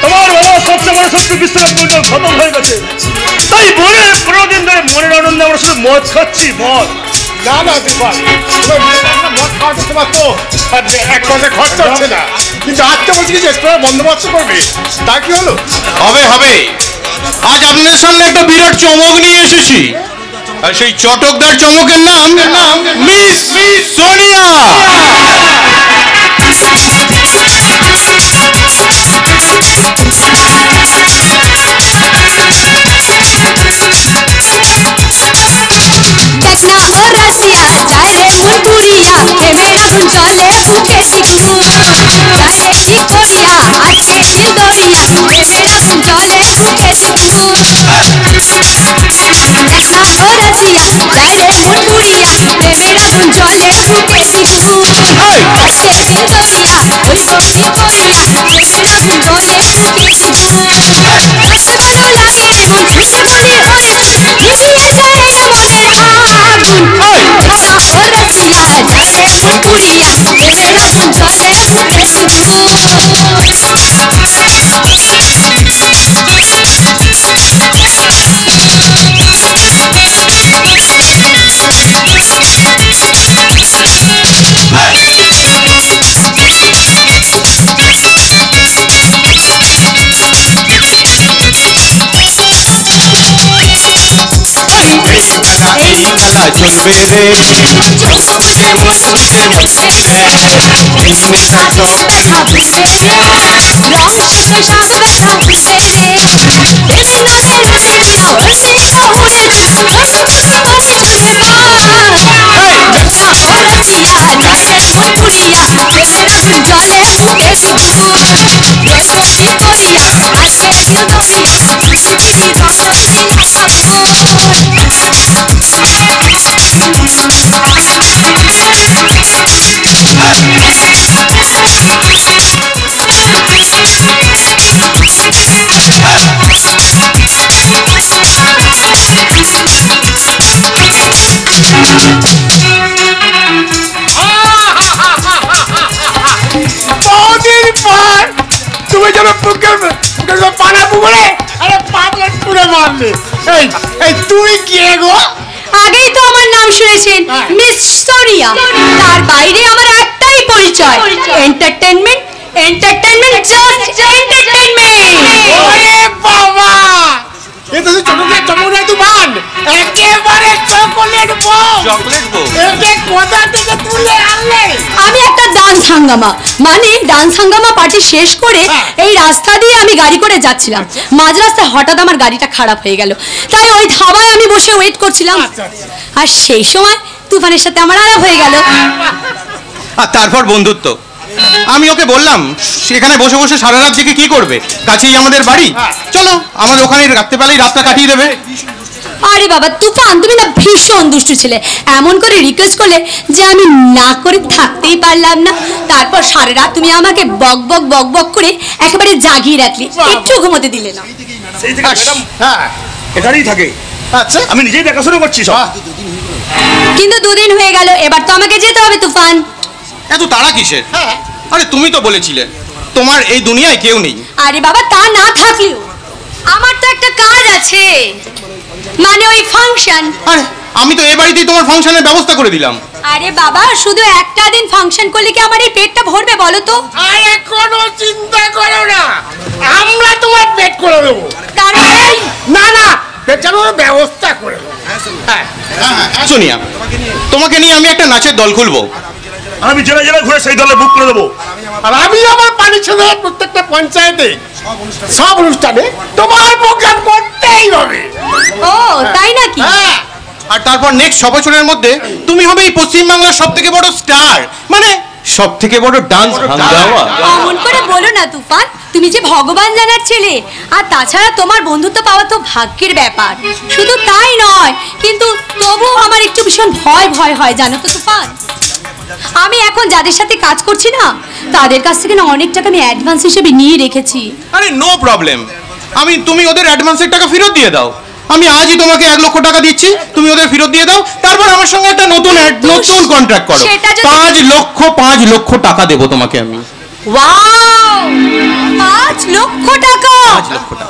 তোমার বাবা সবচেয়ে বড় শক্তি বিশ্বনাথ মন্ডল খতম হয়ে গেছে, তাই মনে 15 দিন ধরে মনের আনন্দে আমরা শুধু মদ খাচ্ছি, মদ। না না দীপক, মদ খাওয়াতে তোমার তো এক পয়সা খরচা হচ্ছে না, কিন্তু আজকে বলছি কি যে এক্সট্রা বন্দোবস্ত করবে, তা কি হলো? হবে হবে, আজ আপনাদের সামনে একটা বিরাট চমক নিয়ে এসেছি, আর সেই চটকদার চমকের নাম মিস সোনিয়া। দেখনা ও রাশিয়া যায় রে মন পুরিয়া, প্রেমের আগুন জ্বলে বুকে শিখু, জানে কি করিয়া আছে দিল দরিয়া, প্রেমের আগুন জ্বলে বুকে শিখু। দেখনা ও রাশিয়া যায় রে মন পুরিয়া, প্রেমের আগুন জ্বলে বুকে শিখু, আছে দিল দরিয়া, বলবো কি করিয়া, প্রেমের আগুন জ্বলে বুকে শিখু। কাছে বড় লাগে মন ছুটে বলি হয়, নিভিয়ে যায় না মনের আগুন। দেখনা ও রাশিয়া যায় রে মন পুরিয়া, প্রেমের আগুন জ্বলে বুকে শিখু। চলবে রে চোখ বুঝে মন বুঝে বসে রে, নেশা চোখ দেখা বুঝে রে, রং চোখ সাপ ব্যথা বুঝে রে, প্রেমের নামে রসে দিয়া হলসে কহুরে না, বন্ধু বন্ধু বনে চলে বাস। দেখনা ও রাশিয়া যায় রে মন পুরিয়া, প্রেমের আগুন জ্বলে বুকে শিখু, দেখো কি করিয়া আছে দিল দরিয়া, পৃথিবীর হৃদয় দিয়া বহুদিন পর তুমি যেন বুকের পানা পুকুরে আরে পাবলেট পুরে মারলে। এই এই তুই কে গো? আগেই তো আমার নাম শুনেছেন, মিস সোনিয়া। তার বাইরে আমার একটাই পরিচয়, এন্টারটেইনমেন্ট, এন্টারটেইনমেন্ট, জাস্ট এন্টারটেইনমেন্ট। ওরে বাবা, এ তো চমকে চমকে তুফান, একেবারে চকলেট বম। চকলেট বউ একে কোথা থেকে তুলে আনলে? আমি একটা ডান্স হাঙ্গামা, মানে ডান্স হাঙ্গামা পার্টি শেষ করে এই রাস্তা দিয়ে আমি গাড়ি করে যাচ্ছিলাম, মাঝ রাস্তায় হঠাৎ আমার গাড়িটা খারাপ হয়ে গেল, তাই ওই ধাবায় আমি বসে ওয়েট করছিলাম, আর সেই সময় তুফানের সাথে আমার আলাপ হয়ে গেল। আর তারপর বন্ধুত্ব। আমি ওকে বললাম সেখানে বসে বসে সারা রাত জেগে কি করবে, কাছেই আমাদের বাড়ি, চলো আমাদের ওখানে রাত্রেবেলায় রাতটা কাটিয়ে দেবে। আরে বাবা তুফান, তুমি না ভীষণ দুষ্টু ছিলে, এমন করে রিকোয়েস্ট করলে যে আমি না করে থাকতেই পারলাম না। তারপর সারা রাত তুমি আমাকে বক বক বক বক করে একেবারে জাগিয়ে রাখলে, একটু ঘুমোতে দিলে না। সেই থেকে ম্যাডাম হ্যাঁ এখানেই থাকে। আচ্ছা, আমি নিজেই দেখাশোনা করছি সব। কিন্তু দুদিন হয়ে গেল, এবার তো আমাকে যেতে হবে তুফান। এত তাড়া কিসের? আরে তুমি তো বলেছিলে তোমার এই দুনিয়ায় কেউ নেই। আরে বাবা তা না থাকলেও আমার তো একটা কাজ আছে, মানে ওই ফাংশন। আরে আমি তো এই বাড়িতেই তোমার ফাংশনের ব্যবস্থা করে দিলাম। আরে বাবা শুধু একটা দিন ফাংশন করলে কি আমার এই পেটটা ভরবে বলো তো? আরে কোনো চিন্তা করো না, আমরা তোমার পেট করে দেবো। তার মানে না না, পেছানোর ব্যবস্থা করে দেবো। হ্যাঁ সোনিয়া, তোমাকে নিয়ে আমি একটা নাচের দল খুলবো। আমি জেলা জেলা ঘুরে সেই দলে বুক করে দেবো। আর আমি আমার পানি ছেড়ে প্রত্যেকটা পঞ্চায়েতে সব অনুষ্ঠানে তোমার প্রোগ্রাম করতেই হবে। ও তাই নাকি? হ্যাঁ, আর তারপর নেক্সট 6 বছরের মধ্যে তুমি হবে এই পশ্চিমবাংলার সব থেকে বড় স্টার, মানে সব থেকে বড় ডান্স হাঙ্গামা। অমন করে বলো না তুফান, তুমি যে ভগবান জানার ছেলে, আর তাছাড়া তোমার বন্ধুত্ব পাওয়া তো ভাগ্যের ব্যাপার। শুধু তাই নয়, কিন্তু তবু আমার একটু ভীষণ ভয় ভয় হয় জানো তো তুফান। আমি এখন যাদের সাথে কাজ করছি না, তাদের কাছ থেকে না অনেক টাকা আমি অ্যাডভান্স হিসেবে নিয়ে রেখেছি। আরে নো প্রবলেম, তুমি ওদের অ্যাডভান্সের টাকা ফেরত দিয়ে দাও। আমি আজই তোমাকে 1 লক্ষ টাকা দিচ্ছি, তুমি ওদের ফেরত দিয়ে দাও। তারপর আমার সঙ্গে একটা নতুন কন্ট্রাক্ট করো। 5 লক্ষ টাকা দেবো তোমাকে আমি। ওয়াও, 5 লক্ষ টাকা!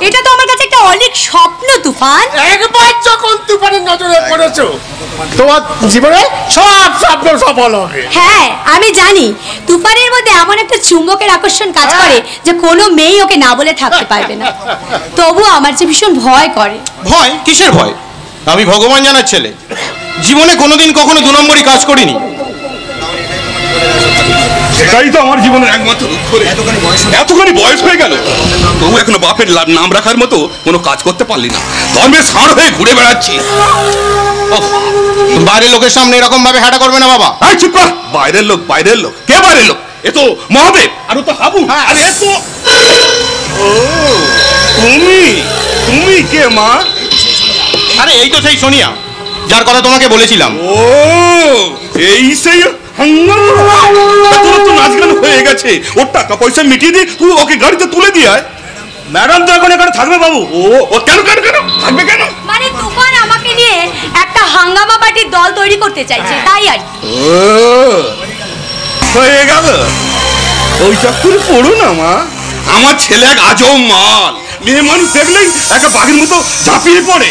এটা তো আমার কাছে একটা অনেক স্বপ্ন তুফান। একবার যখন তুফানের নজরে পড়েছো তোমার জীবনে সব স্বপ্ন সফল হবে। হ্যাঁ আমি জানি তুফানের মধ্যে এমন একটা চুম্বকের আকর্ষণ কাজ করে যে কোনো মেয়ে ওকে না বলে থাকতে পারবে না। তবু আমার যে ভীষণ ভয় করে। ভয়? কিসের ভয়? আমি ভগবান জানার ছেলে, জীবনে কোনোদিন কখনো 2 নম্বরই কাজ করিনি। সেটাই তো আমার জীবনের একমাত্র দুঃখ রে। এতখানি বয়স হয়ে গেল তবু এখনো বাপের নাম রাখার মতো কোনো কাজ করতে পারলি না। ধর্মের ষাঁড় হয়ে ঘুরে বেড়াচ্ছি। বাইরের লোকের সামনে এরকম ভাবে হাঁটা করবে না বাবা। এই চুপ কর। বাইরের লোক? বাইরের লোক? কে বাইরের লোক? এ তো মহাদেব আর ও তো হাবু। আরে এ তো তুমি কে মা? আরে এই তো সেই সোনিয়া যার কথা তোমাকে বলেছিলাম। ও এই সেই তোর তো নাচ গান হয়ে গেছে, ওর টাকা পয়সা মিটিয়ে দিয়ে তুই ওকে গাড়িতে তুলে দিয়ে আয়। ম্যাডাম তো এখন এখানে থাকবে বাবু। ও কেন কেন কেন থাকবে কেন? মানে তুফান আমাকে নিয়ে একটা হাঙ্গামা পার্টির দল তৈরি করতে চাইছে, তাই আর ও হয়ে গেল। ওই চক্করে পড়ো না মা। আমার ছেলে এক আজব মাল, মেয়ে মানুষ দেখলেই একটা বাঘের মতো ঝাঁপিয়ে পড়ে।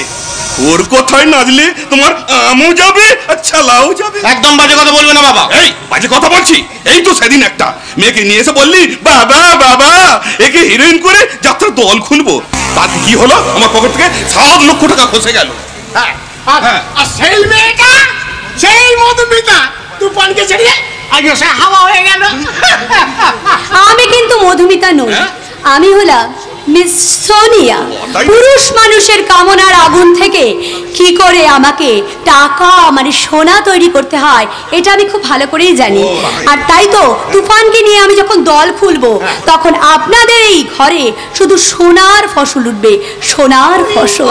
ওর কোথায় নাচলে তোমার আমও যাবে আর ছালাও যাবে। একদম বাজে কথা বলবে না বাবা। এই বাজে কথা বলছি? এই তো সেদিন একটা মেয়েকে নিয়ে এসে বললি বাবা বাবা একে হিরোইন করে যাত্রা দল খুলবো, তাতে কি হলো? আমার পকেট থেকে 7 লক্ষ টাকা খসে গেল। আর সেই মেয়েটা, সেই মধুমিতা তুফানকে ছেড়ে আগে সে হাওয়া হয়ে গেল। আমি কিন্তু মধুমিতা নই, আমি হলাম মিস সোনিয়া। পুরুষ মানুষের কামনার আগুন থেকে কি করে আমাকে টাকা মানে সোনা তৈরি করতে হয় এটা আমি খুব ভালো করেই জানি। আর তাই তো তুফানকে নিয়ে আমি যখন দল খুলবো তখন আপনাদের এই ঘরে শুধু সোনার ফসল উঠবে, সোনার ফসল।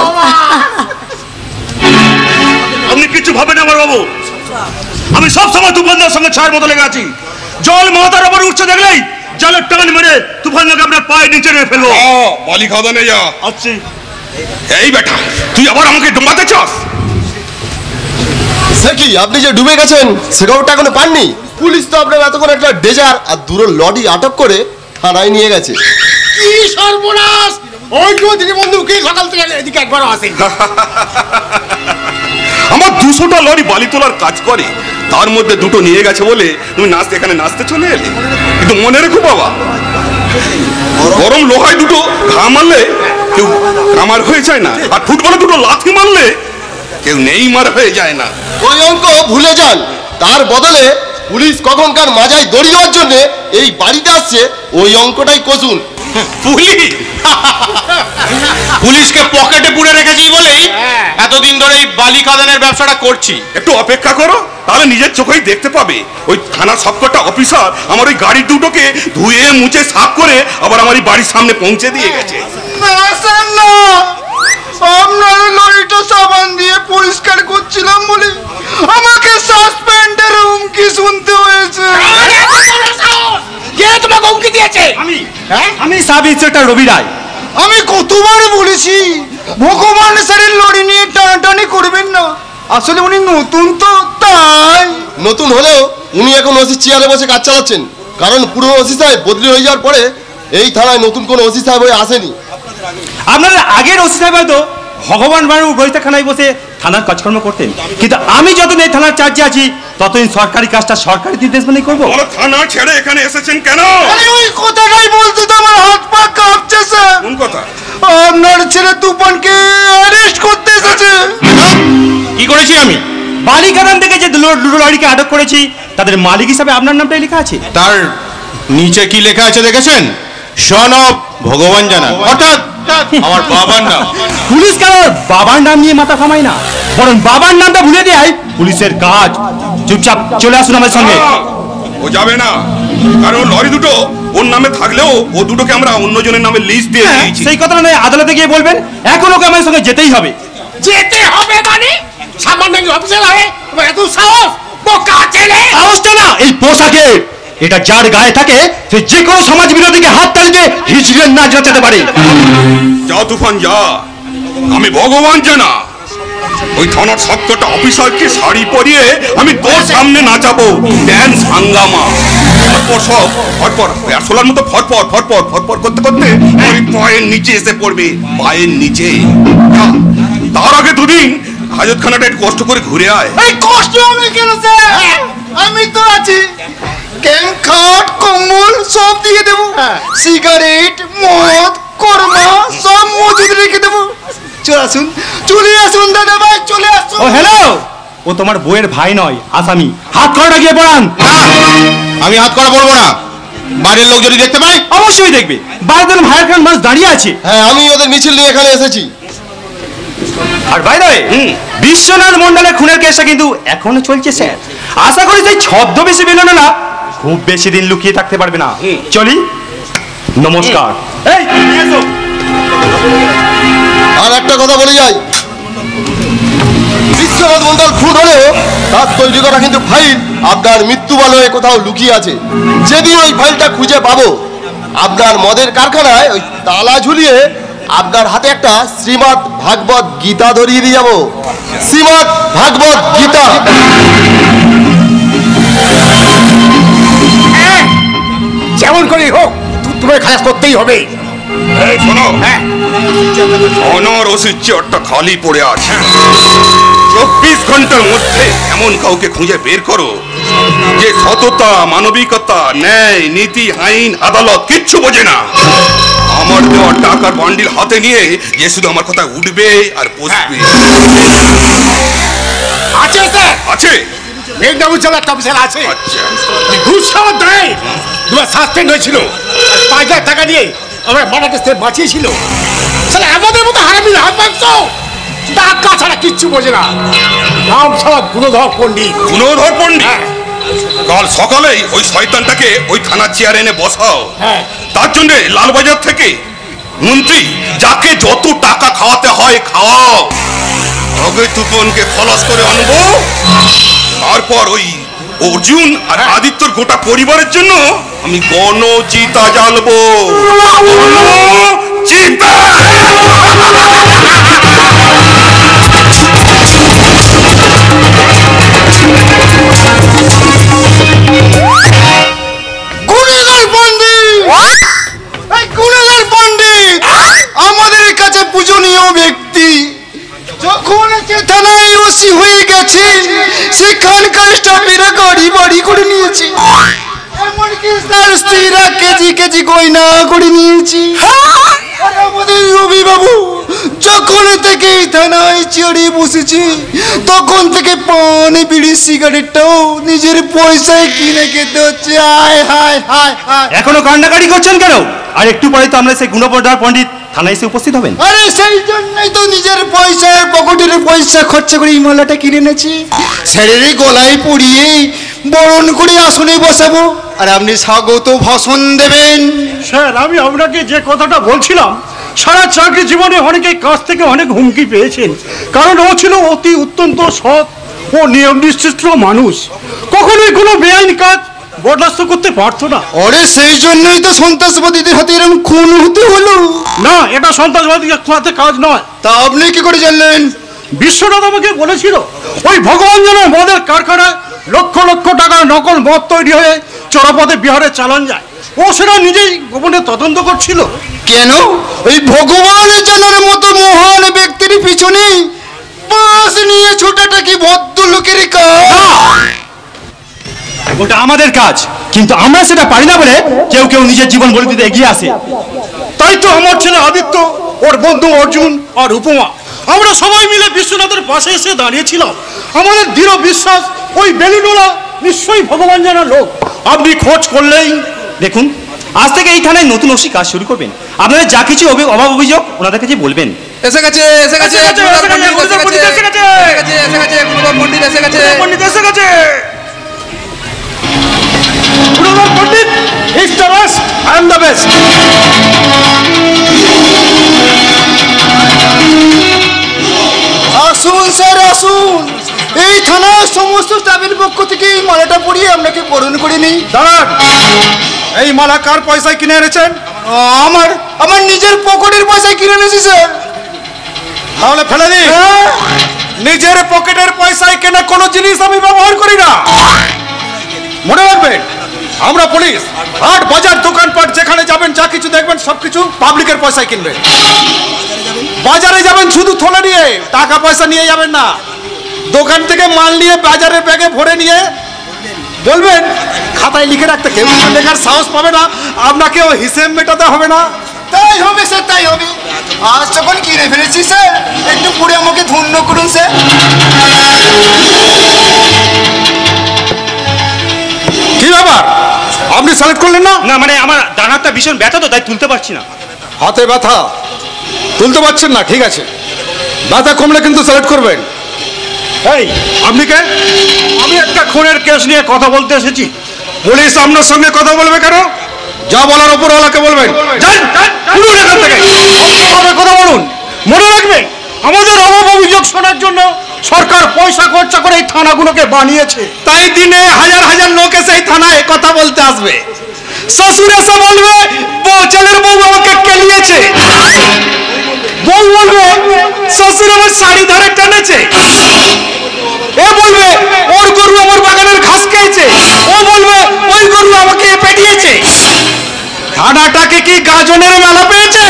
আপনি কিছু ভাবেন আমার বাবু, আমি সব সময় তুফানদের সঙ্গে ছায়ের মতো লেগে আছি। জল মাথার উপর উঠছে দেখলেই জলের টান মেরে তুফানকে আপনার পায়ে নিচে নিয়ে ফেলবো। বালি খাদানে যা। আচ্ছা এই বেটা তুই আবার আমাকে ডুবাতে চাস? সে কি আপনি যে ডুবে গেছেন সে খবরটা এখনো পাননি? পুলিশ তো আপনার এতক্ষণ একটা ডেজার আর দুটো লরি আটক করে থানায় নিয়ে গেছে। কি সর্বনাশ! ওই চৌধুরী বন্ধু কি সকাল থেকে এদিকে একবারও আসেনি। আমার 200টা লরি বালি তোলার কাজ করে, তার মধ্যে 2টো নিয়ে গেছে বলে তুমি নাচতে এখানে নাচতে চলে এলে। কিন্তু মনে রেখো বাবা, গরম লোহায় 2টো ঘা মারলে কেউ কামার হয়ে যায় না, আর ফুটবলে 2টো লাথি মারলে কেউ নেইমার হয়ে যায় না। ওই অঙ্ক ভুলে যান, তার বদলে পুলিশ কখনকার মাজায় দড়ি দেওয়ার জন্য এই বাড়িতে আসছে, ওই অঙ্কটাই কষুন। পুলিশকে পকেটে পুরে রেখেছি বলেই এতদিন ধরে এই বালি খাদানের ব্যবসাটা করছি। একটু অপেক্ষা করো, তাহলে নিজের চোখেই দেখতে পাবে। ওই থানার সবকটা অফিসার আমার ওই গাড়ির 2টোকে ধুয়ে মুছে সাফ করে আবার আমার এই বাড়ির সামনে পৌঁছে দিয়ে গেছে। আপনার লরিটা সাবান দিয়ে পরিষ্কার করছিলাম বলে আমাকে সাসপেন্ডের হুমকি শুনতে হয়েছে। কে তোমাকে হুমকি দিয়েছে? আমি সাব ইন্সপেক্টর রবি রায়। আমি কতবার বলেছি ভগবান স্যারের লরি নিয়ে টানাটানি করবেন না, আসলে উনি নতুন তো তাই। নতুন হলেও উনি এখন ওসি চেয়ারে বসে কাজ চালাচ্ছেন, কারণ পুরো ওসি সাহেব বদলি হয়ে যাওয়ার পরে এই থানায় নতুন কোনো ওসি সাহেব হয়ে আসেনি। আপনাদের আগের ওসি সাহেব হয়তো ভগবান বাবু বৈঠকখানায় বসে থানার কাজকর্ম করতেন, কিন্তু আমি যতদিন এই থানার চার্জে আছি ততদিন সরকারি কাজটা সরকারি নির্দেশ মেনে করবো। থানা ছেড়ে এখানে এসেছেন কেন? ওই কথাটাই বলতে তো আমার হাত পা কাঁপছে স্যার। কোন কথা? আপনার ছেলে তুফানকে অ্যারেস্ট করতে এসেছে। কি করেছি আমি? বালি খাদান থেকে যে দুটো লরিকে আটক করেছি তাদের মালিক হিসাবে আপনার নামটাই লেখা আছে। তার নিচে কি লেখা আছে দেখেছেন? সন অফ ভগবান জানা, অর্থাৎ আমার বাবার নাম। পুলিশ কারোর বাবার নাম নিয়ে মাথা ঘামায় না, বরং বাবার নামটা ভুলে দেয় পুলিশের কাজ। চুপচাপ চলে আসুন আমার সঙ্গে। ও যাবে না, কারণ লরি 2টো ওর নামে থাকলেও ও 2টোকে আমরা অন্যজনের নামে লিস্ট দিয়ে দিয়েছি। সেই কথাটা নয় আদালতে গিয়ে বলবেন, এখন ওকে আমার সঙ্গে যেতেই হবে। যেতে হবে মানে? সামান্য অফিসার হয়ে এত সাহস? বোকা ছেলে! সাহসটা না এই পোশাকে, এটা যার গায়ে থাকে সে যে কোনো সমাজ বিরোধীকে হাত তালিতে হিচড়ে না যেতে পারে। যা তুফান যা, আমি ভগবান জানা ওই থানার সবকটা অফিসারকে শাড়ি পরিয়ে আমি তোর সামনে নাচাবো ড্যান্স হাঙ্গামা। পরপর সব ফরপর সোলার মতো ফরপর ফরপর ফরপর করতে করতে ওই পায়ের নিচে এসে পড়বে, পায়ের নিচে। তার আগে দুদিন হাজতখানাটা একটু কষ্ট করে ঘুরে আয়। এই কষ্ট আমি কেন স্যার, আমি তো আছি। ক্যান খাট কম্বল সব দিয়ে দেবো, সিগারেট মদ কর্মা সব মজুদ রেখে দেবো। চলে আসুন দাদা ভাই, চলে আসুন। ও হ্যালো, ও তোমার বউয়ের ভাই নয়, আসামি। হাত করাটা গিয়ে পড়ান। আমি হাত করা বলবো না, বাইরের লোক যদি দেখতে পায় অবশ্যই দেখবে। বাইরে ভাইয়ের খান মানুষ দাঁড়িয়ে আছে। হ্যাঁ, আমি ওদের মিছিল নিয়ে এখানে এসেছি। আর বাইরে বিশ্বনাথ মন্ডলের খুনের কেসটা কিন্তু এখনো চলছে স্যার। আশা করি যে ছদ্মবেশে বেরোনো না খুব বেশি দিন লুকিয়ে থাকতে পারবে না। চলি, নমস্কার। এই এসো। আর একটা কথা বলে যাই, বিশ্বনাথ মন্ডল খুন হলেও তার তৈরি করা কিন্তু ফাইল আপনার মৃত্যুবালয়ে কোথাও লুকিয়ে আছে। যেদিন ওই ফাইলটা খুঁজে পাবো, আপনার মদের কারখানায় ওই তালা ঝুলিয়ে আপনার হাতে একটা শ্রীমৎ ভাগবত গীতা ধরিয়ে দিয়ে যাবো। শ্রীমৎ ভাগবত গীতা। যেমন করেই হোক তোমার খালাস করতেই হবে। এই শোনো, অনর ওসির চেয়ারটা খালি পড়ে আছে। 24 ঘন্টার মধ্যে এমন কাউকে খুঁজে বের করো যে সততা, মানবিকতা, ন্যায়, নীতি, আইন, আদালত কিচ্ছু বোঝে না। আমার দেওয়া টাকার বান্ডিল হাতে নিয়ে যে শুধু আমার কথা উঠবে আর বসবে। আছে স্যার, আছে। মেঘনাবুর জেলা একটা অফিসার আছে, আচ্ছা, ঘুষ খাওয়ার দায়ে দুবার সাসপেন্ড হয়েছিল। 5 লাখ টাকা দিয়ে আমার মার্ডার কেস থেকে বাঁচিয়েছিল। শালা আমাদের মতো হারামির হাত ভাঙতো, টাকা ছাড়া কিচ্ছু বোঝে না। নাম ছাড়া গুণধর পণ্ডিত। গুণধর পণ্ডিত? কাল সকালেই ওই শয়তানটাকে ওই থানার চেয়ারে এনে বসাও। তার জন্য লালবাজার থেকে মন্ত্রী যাকে যত টাকা খাওয়াতে হয় খাওয়াও। আগে তুপনকে খলাস করে আনবো, তারপর ওই অর্জুন আর আদিত্যর গোটা পরিবারের জন্য আমি গণচিতা জ্বালবো। চিতা! আমাদের কাছে পূজনীয় ব্যক্তি। যখন থানায় ওসি হয়ে গেছে, সেখানকার স্টাফেরা গাড়ি বাড়ি করে নিয়েছে, এমনকি তার স্ত্রীরা কেজি কেজি গয়না করে নিয়েছি। আর আমাদের রবি বাবু যখন থেকে থানায় চেয়ারে বসেছে, তখন থেকে পান, বিড়ি, সিগারেটটাও নিজের পয়সায় কিনে খেতে হচ্ছে। হায় হায় হায় হায়। এখনো কান্নাকাটি করছেন কেন? আর একটু পরে তো আমরা সেই গুণবর্ধন পণ্ডিত থানায় এসে উপস্থিত হবেন। আরে সেই জন্যই তো নিজের পয়সায়, পকেটের পয়সা খরচা করে এই মালাটা কিনে এনেছি। স্যারের গলায় পরিয়ে বরণ করে আসনে বসাবো, আর আপনি স্বাগত ভাষণ দেবেন। স্যার, আমি আপনাকে যে কথাটা বলছিলাম, সারা চাকরি জীবনে অনেকের কাছ থেকে অনেক হুমকি পেয়েছেন, কারণ ও ছিল অতি অত্যন্ত সৎ ও নিয়ম নিষ্ঠ মানুষ। কখনোই কোনো বেআইন কাজ বরদাস্ত করতে পারতো না। আরে সেই জন্যই তো সন্ত্রাসবাদীদের হাতে এরকম খুন হতে হলো। না, এটা সন্ত্রাসবাদী হাতে কাজ নয়। তা আপনি কি করে জানলেন? বিশ্বনাথ আমাকে বলেছিল ওই ভগবান যেন মদের কারখানায় লক্ষ লক্ষ টাকার নকল মদ তৈরি হয়ে চড়াপথে বিহারে চালান যায়। ও সেটা নিজেই গোপনে তদন্ত করছিল। কেন? ওই ভগবান জানার মতো মহান ব্যক্তির পিছনে বাস নিয়ে ছোটাটা কি ভদ্রলোকের কাজ? ওটা আমাদের কাজ, কিন্তু আমরা সেটা পারি না বলে কেউ কেউ নিজের জীবন বলি দিতে এগিয়ে আসে। তাই তো আমার ছেলে আদিত্য, ওর বন্ধু অর্জুন আর উপমা, আমরা সবাই মিলে বিশ্বনাথের পাশে এসে দাঁড়িয়েছিলাম। আমাদের দৃঢ় বিশ্বাস ওই বেলুনওয়ালা নিশ্চয়ই ভগবান জানা লোক। আপনি খোঁজ করলেই দেখুন, আজ থেকে এই থানায় নতুন ওসি কাজ শুরু করবেন। আপনাদের যা কিছু অভাব অভিযোগ ওনাদের কাছে বলবেন। এসে গেছে, এসে গেছে, পণ্ডিত এসে গেছে। পণ্ডিত, he's the best, I am the best. আসুন স্যার, আসুন। এই থানার সমস্ত স্টাফের পক্ষ থেকে এই মালাটা পরিয়ে আপনাকে বরণ করে নিই। দাঁড়ান, এই মালা কার পয়সায় কিনে এনেছেন? আমার আমার নিজের পকেটের পয়সায় কিনে এনেছি স্যার। তাহলে ফেলে দিই। নিজের পকেটের পয়সায় কেনা কোনো জিনিস আমি ব্যবহার করি না, মনে রাখবেন। আমরা পুলিশ হাট বাজার দোকানপাট যেখানে যাবেন যা কিছু দেখবেন সবকিছু পাবলিকের পয়সায় কিনবেন। বাজারে যাবেন শুধু থলে নিয়ে, টাকা পয়সা নিয়ে যাবেন না। দোকান থেকে মাল নিয়ে বাজারের ব্যাগে ভরে নিয়ে বলবেন খাতায় লিখে রাখতে, কেউ লেখার সাহস পাবে না, আপনাকেও হিসেব মেটাতে হবে না। তাই হবে স্যার, তাই হবে। আজ যখন কিনে ফেলেছি স্যার, একটু পুরো আমাকে ধন্য করুন স্যার। কি ব্যাপার, আপনি সিলেক্ট করলেন না? না মানে আমার ডান হাতটা ভীষণ ব্যথা তো, তাই তুলতে পারছি না। হাতে ব্যথা, তুলতে পারছেন না, ঠিক আছে। ব্যথা কমলে কিন্তু সিলেক্ট করবেন। এই আপনি কে? আমি একটা খুনের কেস নিয়ে কথা বলতে এসেছি। পুলিশ আপনার সঙ্গে কথা বলবে কেন? যা বলার উপরওয়ালাকে বলবেন। কথা বলুন। মনে রাখবেন, আমাদের অভাব অভিযোগ শোনার জন্য সরকার পয়সা খরচা করে এই থানাগুলোকে বানিয়েছে। তাই দিনে হাজার হাজার লোক এসে এই থানায় কথা বলতে আসবে। শ্বশুর এসে বলবে ছেলের বউ আমাকে কেলিয়েছে, বউ বলবে শ্বশুর আমার শাড়ি ধরে টেনেছে, এ বলবে ওর গরু আমার বাগানের ঘাস খেয়েছে, ও বলবে ওই গরু আমাকে পেটিয়েছে। থানাটাকে কি গাজনের মেলা পেয়েছে?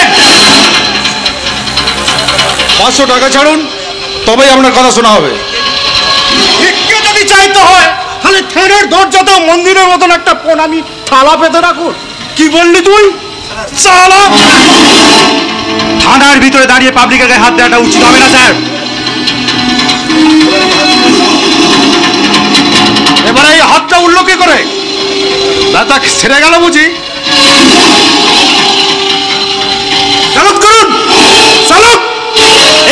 500 টাকা ছাড়ুন, তবেই আপনার কথা শোনা হবে। ভিক্ষে যদি চাইতে হয় তাহলে থেরের দরজাতে মন্দিরের মতন একটা প্রণামী থালা পেতে রাখুন। কি বললি তুই? চালা! থানার ভিতরে দাঁড়িয়ে পাবলিকের গায়ে হাত দেওয়াটা উচিত হবে না স্যার। এবারে এই হাতটা উঠল কি করে? ব্যথা ছেড়ে গেল বুঝি? সালুট করুন, সালুট!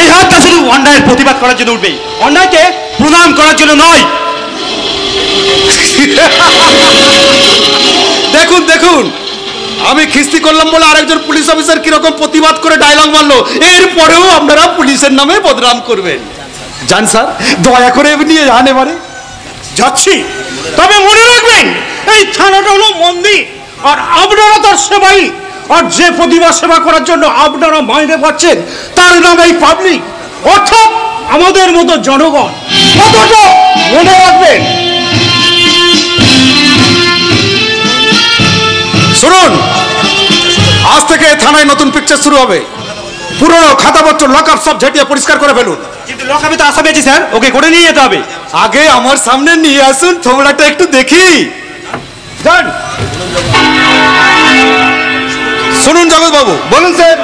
এই হাতটা শুধু অন্যায়ের প্রতিবাদ করার জন্য উঠবে, অন্যায়কে প্রণাম করার জন্য নয়। দেখুন দেখুন, আমি খিস্তি করলাম বলে আরেকজন পুলিশ অফিসার কিরকম প্রতিবাদ করে ডায়লগ মারলো, এরপরেও আপনারা পুলিশের নামে বদনাম করবেন। জান স্যার, দয়া করে নিয়ে যান। এবারে যাচ্ছি, তবে মনে রাখবেন এই থানাটা হলো মন্দির, আর আপনারা তার সেবাই। আর যে প্রতিভা সেবা করার জন্য আপনারা মাইনে পাচ্ছেন তার নাম এই পাবলিক, অর্থাৎ আমাদের মতো জনগণ। কতটা মনে রাখবেন। শুনুন, আজ থেকে থানায় নতুন পিকচার শুরু হবে। পুরনো খাতাপত্র লকআপ সব ঝেঁটিয়ে পরিষ্কার করে ফেলুন। কিন্তু লকআপে তো আসামি আছে স্যার, ওকে করে নিয়ে যেতে হবে। আগে আমার সামনে নিয়ে আসুন, থোবড়াটা একটু দেখি। যান। শুনুন জগৎ বাবু, বলুন স্যার।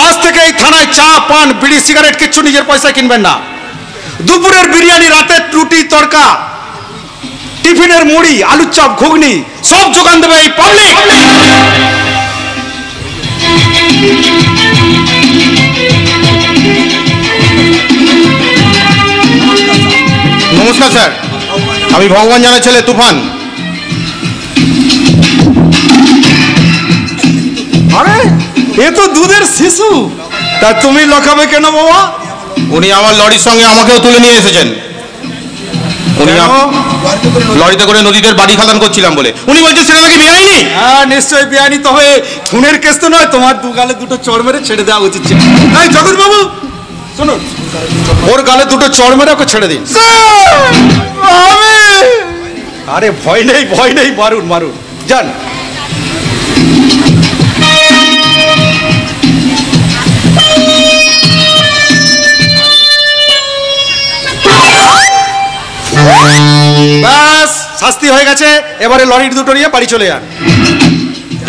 আজ থেকে এই থানায় চা পান বিড়ি সিগারেট কিচ্ছু নিজের পয়সায় কিনবেন না। দুপুরের বিরিয়ানি, রাতের রুটি তড়কা, টিফিনের মুড়ি, আলুর চপ, ঘুগনি সব যোগান দেবে এই পাবলিক। নমস্কার স্যার, আমি ভগবান জানার ছেলে তুফান। আরে এ তো দুধের শিশু, তা তুমি লকাবে কেন বাবা? উনি আমার লরির সঙ্গে আমাকেও তুলে নিয়ে এসেছেন। উনি লরিতে করে নদীদের বাড়ি খাদান করছিলাম বলে উনি বলছেন সেটা নাকি বেআইনি। হ্যাঁ নিশ্চয়ই বেআইনি, তবে খুনের কেস তো নয়। তোমার দু গালে দুটো চড় মেরে ছেড়ে দেওয়া উচিত ছিল। এই জগৎ বাবু শুনুন, ওর গালে দুটো চড় মেরে ওকে ছেড়ে দিন। আরে ভয় নেই, ভয় নেই, মারুন মারুন, যান। ব্যাস, শাস্তি হয়ে গেছে। এবারে লরির দুটো নিয়ে বাড়ি চলে যান।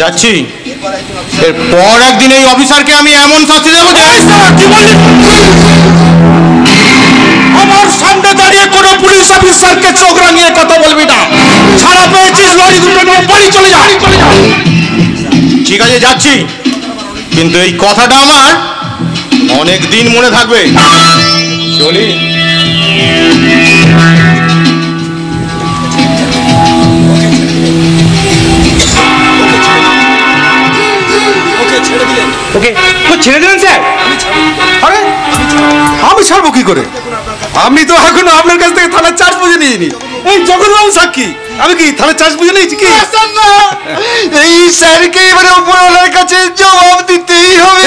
যাচ্ছি। এরপর একদিন এই অফিসারকে আমি এমন শাস্তি দেবো যে আমার সামনে দাঁড়িয়ে কোনো পুলিশ অফিসারকে চোখ রাঙিয়ে কথা বলবি না। ছাড়া পেয়েছিস, লরি দুটো নিয়ে বাড়ি চলে যা। ঠিক আছে, যাচ্ছি, কিন্তু এই কথাটা আমার অনেক দিন মনে থাকবে। চলি। ওকে ছেড়ে দিলেন স্যার? আরে আমি ছাড়বো কি করে? আমি তো এখনো আপনার কাছ থেকে থানার চার্জ বুঝে নিইনি। এই জগৎবাবু সাক্ষী, আমি কি থানার চার্জ বুঝে নিয়েছি কি? এই স্যারকে এবারে উপরওয়ালার কাছে জবাব দিতেই হবে।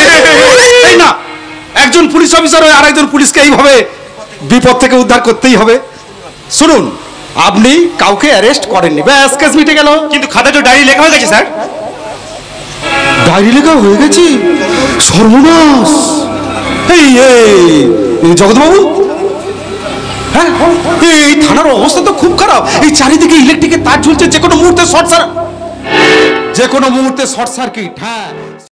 এই না, একজন পুলিশ অফিসার হয়ে আরেকজন পুলিশকে এইভাবে বিপদ থেকে উদ্ধার করতেই হবে। শুনুন, আপনি কাউকে অ্যারেস্ট করেননি, ব্যাস কেস মিটে গেল। কিন্তু খাতা তো ডায়েরি লেখা হয়ে গেছে স্যার। ডায়েরি লেখা হয়ে গেছে? সর্বনাশ! এই জগৎবাবু, হ্যাঁ এই থানার অবস্থা তো খুব খারাপ। এই চারিদিকে ইলেকট্রিকের তার ঝুলছে, যে কোনো মুহূর্তে শর্ট সার্কিট। হ্যাঁ